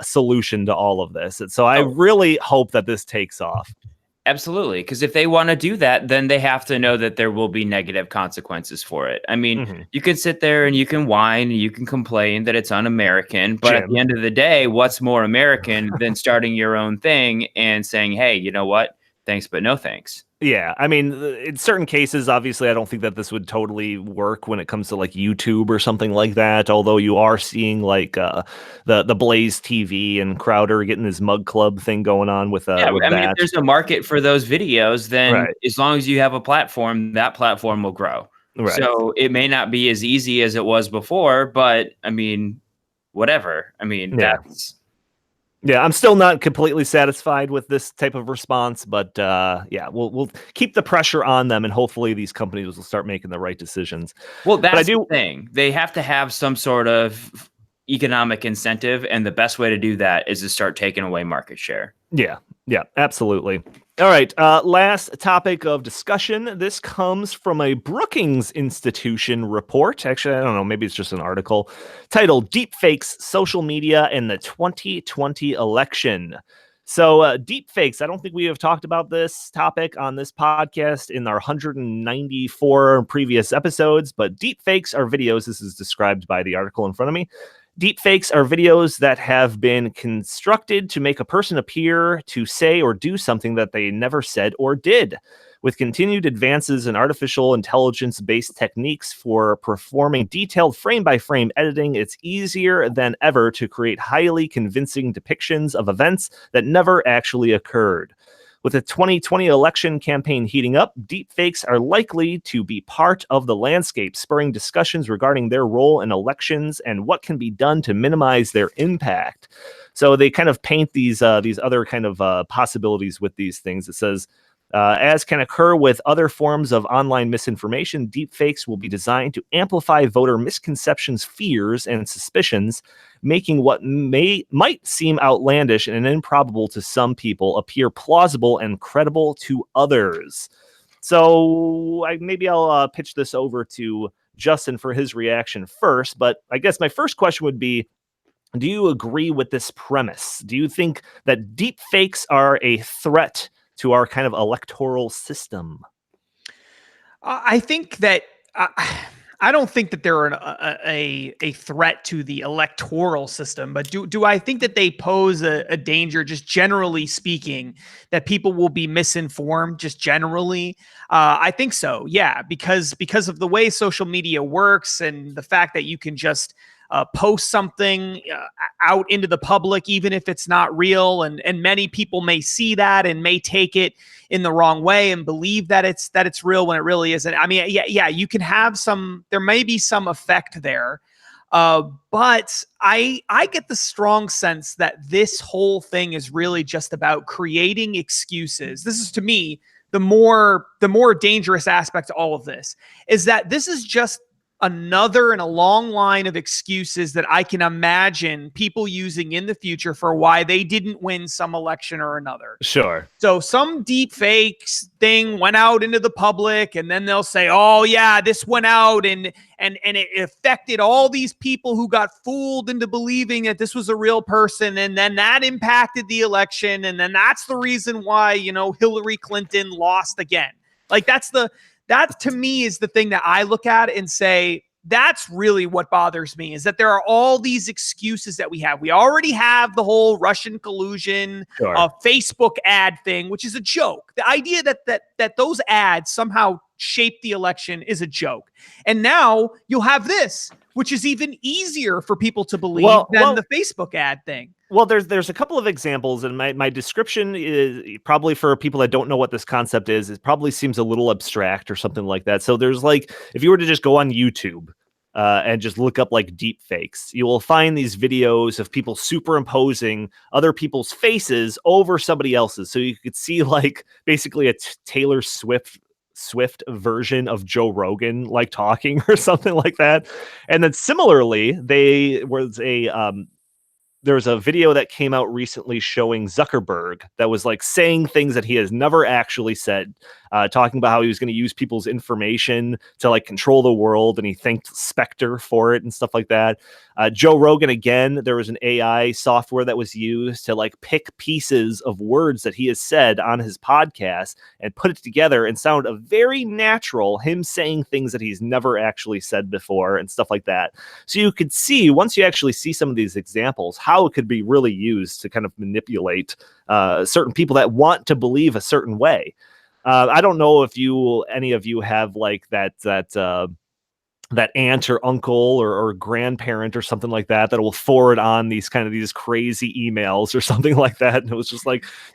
solution to all of this. And so I really hope that this takes off. Absolutely. Because if they want to do that, then they have to know that there will be negative consequences for it. I mean, you can sit there and you can whine and you can complain that it's un-American, but Jim, at the end of the day, what's more American than starting your own thing and saying, hey, you know what? Thanks, but no thanks. Yeah, I mean, in certain cases, obviously, I don't think that this would totally work when it comes to like YouTube or something like that. Although you are seeing like the Blaze TV and Crowder getting his mug club thing going on with I mean, if there's a market for those videos, then as long as you have a platform, that platform will grow. Right. So it may not be as easy as it was before, but I mean, whatever. I mean, that's. Yeah, I'm still not completely satisfied with this type of response, but we'll keep the pressure on them, and hopefully these companies will start making the right decisions. Well, that's the thing. They have to have some sort of economic incentive, and the best way to do that is to start taking away market share. Yeah, absolutely. All right, last topic of discussion. This comes from a Brookings Institution report. Actually, I don't know, maybe it's just an article titled Deepfakes, Social Media, and the 2020 Election. So deep fakes, I don't think we have talked about this topic on this podcast in our 194 previous episodes, but deep fakes are videos. This is described by the article in front of me. Deep fakes are videos that have been constructed to make a person appear to say or do something that they never said or did. With continued advances in artificial intelligence-based techniques for performing detailed frame-by-frame editing, it's easier than ever to create highly convincing depictions of events that never actually occurred. With the 2020 election campaign heating up, deepfakes are likely to be part of the landscape, spurring discussions regarding their role in elections and what can be done to minimize their impact. So they kind of paint these other kind of possibilities with these things. It says, as can occur with other forms of online misinformation, deepfakes will be designed to amplify voter misconceptions, fears, and suspicions, making what might seem outlandish and improbable to some people appear plausible and credible to others. So maybe I'll pitch this over to Justin for his reaction first, but I guess my first question would be, do you agree with this premise? Do you think that deepfakes are a threat to our kind of electoral system? I think that I don't think that they're a threat to the electoral system, but do I think that they pose a danger, just generally speaking, that people will be misinformed just generally? I think so, yeah, because of the way social media works and the fact that you can just post something out into the public, even if it's not real, and many people may see that and may take it in the wrong way and believe that it's real when it really isn't. I mean, yeah, you can have there may be some effect there, but I get the strong sense that this whole thing is really just about creating excuses. This is, to me, the more dangerous aspect to all of this is that this is just another in a long line of excuses that I can imagine people using in the future for why they didn't win some election or another. Sure. So some deep fakes thing went out into the public, and then they'll say, oh yeah, this went out and it affected all these people who got fooled into believing that this was a real person, and then that impacted the election, and then that's the reason why, Hillary Clinton lost again. Like that to me is the thing that I look at and say, that's really what bothers me, is that there are all these excuses that we have. We already have the whole Russian collusion, Sure. Facebook ad thing, which is a joke. The idea that those ads somehow shape the election is a joke. And now you'll have this, which is even easier for people to believe than the Facebook ad thing. Well, there's a couple of examples, and my description is probably, for people that don't know what this concept is, it probably seems a little abstract or something like that. So there's if you were to just go on YouTube and just look up deep fakes, you will find these videos of people superimposing other people's faces over somebody else's. So you could see basically a Taylor Swift version of Joe Rogan talking or something like that. And then similarly, there was a video that came out recently showing Zuckerberg that was saying things that he has never actually said, talking about how he was going to use people's information to control the world, and he thanked Spectre for it and stuff like that. Joe Rogan, again, there was an AI software that was used to pick pieces of words that he has said on his podcast and put it together and sound a very natural, him saying things that he's never actually said before and stuff like that. So you could see, once you actually see some of these examples, how it could be really used to kind of manipulate certain people that want to believe a certain way. I don't know if any of you have that aunt or uncle or grandparent or something like that will forward on these crazy emails or something like that. And it was just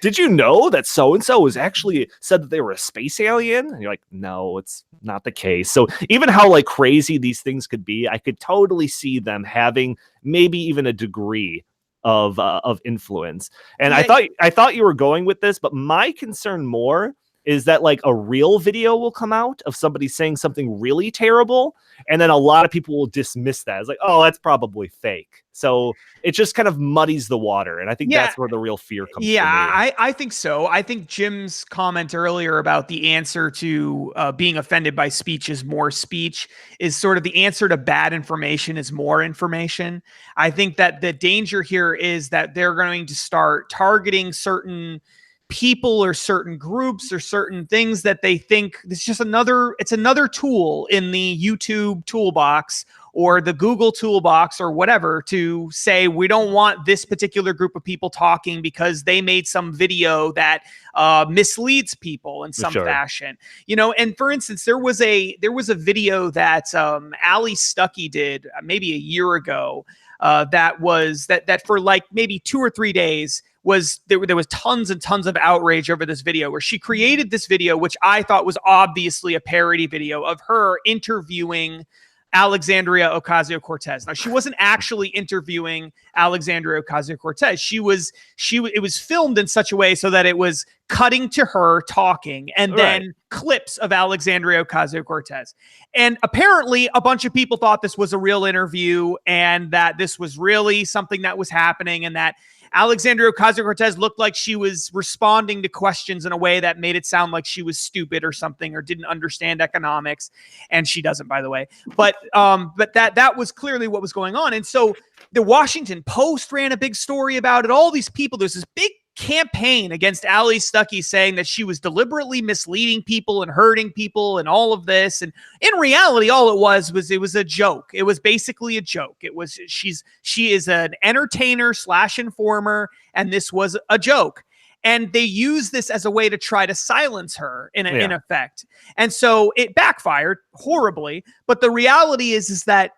did you know that so-and-so was actually said that they were a space alien? And you're no, it's not the case. So even how crazy these things could be, I could totally see them having maybe even a degree of influence. And I thought you were going with this, but my concern more is that like a real video will come out of somebody saying something really terrible, and then a lot of people will dismiss that as like, oh, that's probably fake. So it just kind of muddies the water, and I think that's where the real fear comes from. I think so. I think Jim's comment earlier about the answer to being offended by speech is more speech is sort of the answer to bad information is more information. I think that the danger here is that they're going to start targeting certain people or certain groups or certain things that they think it's another tool in the YouTube toolbox or the Google toolbox or whatever to say, we don't want this particular group of people talking because they made some video that misleads people in some fashion, and for instance, there was a video that Ali Stuckey did maybe a year ago that for like maybe 2 or 3 days there was tons and tons of outrage over this video where she created this video, which I thought was obviously a parody video of her interviewing Alexandria Ocasio-Cortez. Now, she wasn't actually interviewing Alexandria Ocasio-Cortez. It was filmed in such a way so that it was cutting to her talking and then clips of Alexandria Ocasio-Cortez. And apparently a bunch of people thought this was a real interview and that this was really something that was happening and that Alexandria Ocasio-Cortez looked like she was responding to questions in a way that made it sound like she was stupid or something or didn't understand economics. And she doesn't, by the way. But that was clearly what was going on. And so the Washington Post ran a big story about it. All these people, there's this big campaign against Ali Stuckey saying that she was deliberately misleading people and hurting people and all of this. And in reality, all it was a joke. It was basically a joke. It was, she is an entertainer / informer. And this was a joke. And they use this as a way to try to silence her in effect. And so it backfired horribly. But the reality is that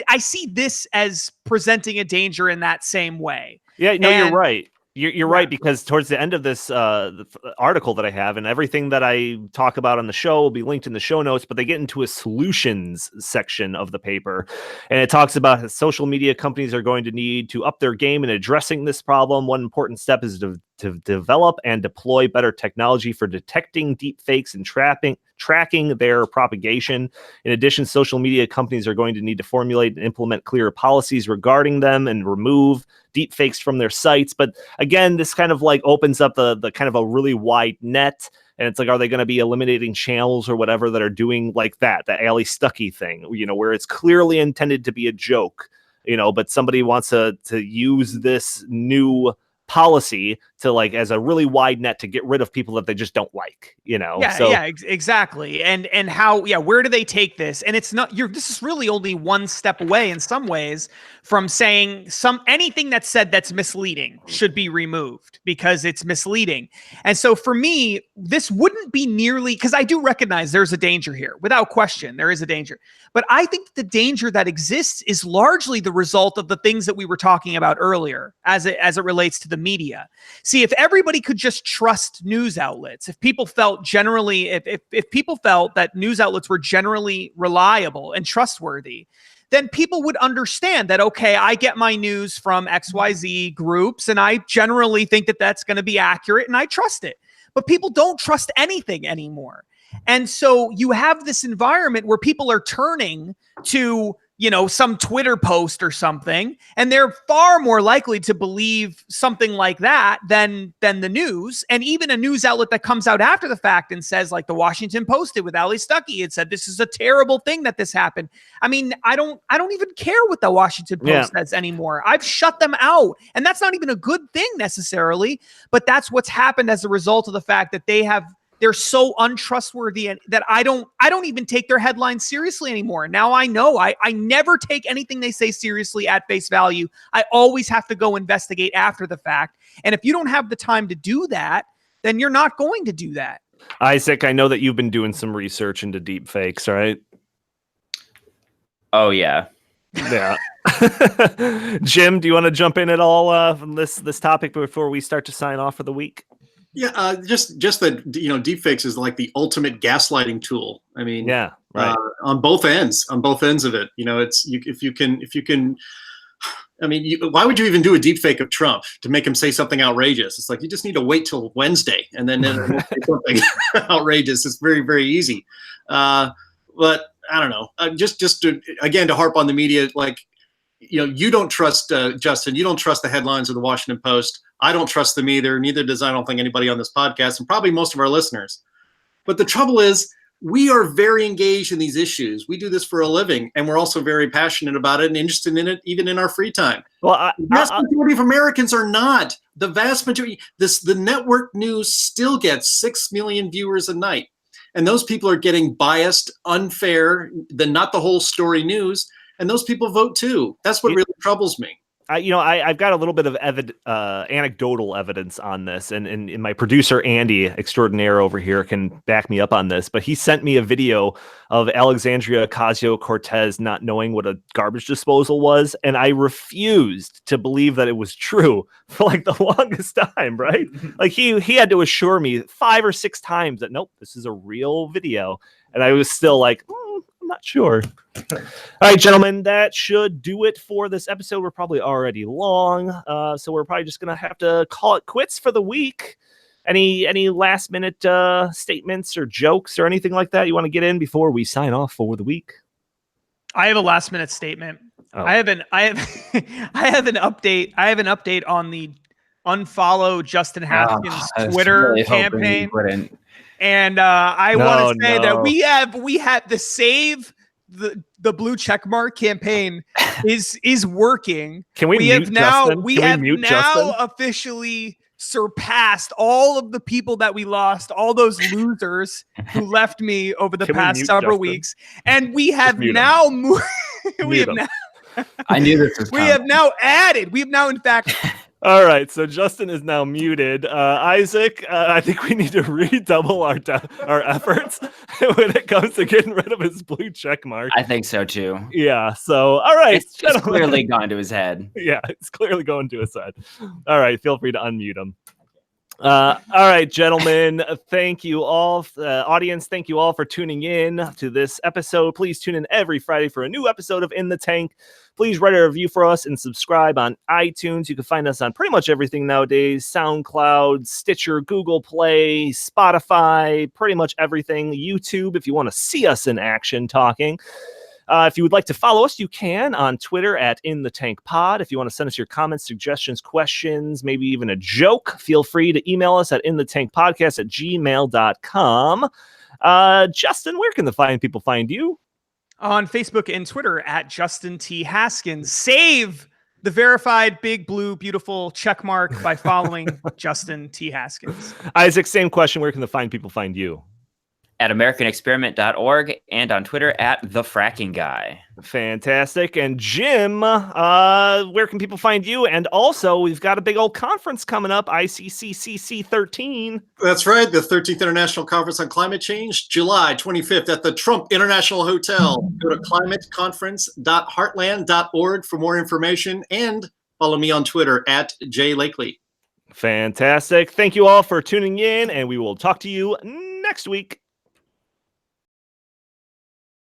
I see this as presenting a danger in that same way. Yeah, no, you're right. You're right, because towards the end of this article that I have, and everything that I talk about on the show will be linked in the show notes, but they get into a solutions section of the paper. And it talks about how social media companies are going to need to up their game in addressing this problem. One important step is to develop and deploy better technology for detecting deepfakes and tracking their propagation. In addition, social media companies are going to need to formulate and implement clearer policies regarding them and remove deepfakes from their sites. But again, this kind of like opens up the kind of a really wide net. And it's like, are they going to be eliminating channels or whatever that are doing like that Ali Stuckey thing, where it's clearly intended to be a joke, but somebody wants to use this new policy to like as a really wide net to get rid of people that they just don't like, exactly. And how, where do they take this? And it's not, this is really only one step away in some ways from saying anything that's said that's misleading should be removed because it's misleading. And so for me, this wouldn't be nearly, because I do recognize there's a danger here, without question, there is a danger. But I think the danger that exists is largely the result of the things that we were talking about earlier as it relates to the media. See, if everybody could just trust news outlets, if people felt generally, if people felt that news outlets were generally reliable and trustworthy, then people would understand that, okay, I get my news from XYZ groups and I generally think that that's going to be accurate and I trust it. But people don't trust anything anymore. And so you have this environment where people are turning to, some Twitter post or something, and they're far more likely to believe something like that than the news. And even a news outlet that comes out after the fact and says, like the Washington Post did with Ali Stuckey, it said, this is a terrible thing that this happened. I mean, I don't even care what the Washington Post says anymore. I've shut them out. And that's not even a good thing necessarily, but that's what's happened as a result of the fact that they're so untrustworthy and that I don't even take their headlines seriously anymore. Now I know I never take anything they say seriously at face value. I always have to go investigate after the fact. And if you don't have the time to do that, then you're not going to do that. Isaac, I know that you've been doing some research into deepfakes, right? Oh, yeah. Yeah. Jim, do you want to jump in at all from this topic before we start to sign off for the week? Yeah, just that, deepfakes is like the ultimate gaslighting tool. I mean, on both ends of it. It's if you can I mean, why would you even do a deepfake of Trump to make him say something outrageous? It's like you just need to wait till Wednesday and then it'll say something outrageous. It's very, very easy. But I don't know. Just to, again, to harp on the media, like, you don't trust Justin. You don't trust the headlines of the Washington Post. I don't trust them either. Neither does I don't think anybody on this podcast, and probably most of our listeners. But the trouble is, we are very engaged in these issues. We do this for a living, and we're also very passionate about it and interested in it, even in our free time. Well, the vast majority of Americans are not. The vast majority. The network news still gets 6 million viewers a night, and those people are getting biased, unfair, not the whole story news, and those people vote too. That's what really troubles me. I've got a little bit of anecdotal evidence on this, and my producer Andy extraordinaire over here can back me up on this. But he sent me a video of Alexandria Ocasio-Cortez not knowing what a garbage disposal was, and I refused to believe that it was true for like the longest time. Right? Like he had to assure me 5 or 6 times that nope, this is a real video, and I was still like, I'm not sure. All right, gentlemen, that should do it for this episode. We're probably already long, so we're probably just gonna have to call it quits for the week. Any last minute statements or jokes or anything like that you want to get in before we sign off for the week? I have a last minute statement. Oh. I have an update. I have an update on the unfollow Justin Haskins Twitter campaign. And I want to say that we have the Save the Blue Checkmark campaign is working. Can we mute Justin? We have now officially surpassed all of the people that we lost, all those losers who left me over the past several weeks, and we have now moved. I knew this was coming. We have now added. We have now, in fact. All right, so Justin is now muted. Isaac, I think we need to redouble our efforts when it comes to getting rid of his blue check mark. I think so too. Yeah. So, all right, it's clearly gone to his head. Yeah, it's clearly going to his head. All right, feel free to unmute him. All right, gentlemen, thank you all. Audience, thank you all for tuning in to this episode. Please tune in every Friday for a new episode of In the Tank. Please write a review for us and subscribe on iTunes. You can find us on pretty much everything nowadays: SoundCloud, Stitcher, Google Play, Spotify, pretty much everything. YouTube, if you want to see us in action talking. If you would like to follow us, you can on Twitter at InTheTankPod. If you want to send us your comments, suggestions, questions, maybe even a joke, feel free to email us at inthetankpodcast@gmail.com. Justin, where can the fine people find you? On Facebook and Twitter at Justin T. Haskins. Save the verified big blue beautiful check mark by following Justin T. Haskins. Isaac, same question. Where can the fine people find you? At AmericanExperiment.org and on Twitter at The Fracking Guy. Fantastic. And Jim, where can people find you? And also, we've got a big old conference coming up, ICCCC 13. That's right. The 13th International Conference on Climate Change, July 25th at the Trump International Hotel. Go to climateconference.heartland.org for more information and follow me on Twitter at @JLakely. Fantastic. Thank you all for tuning in, and we will talk to you next week.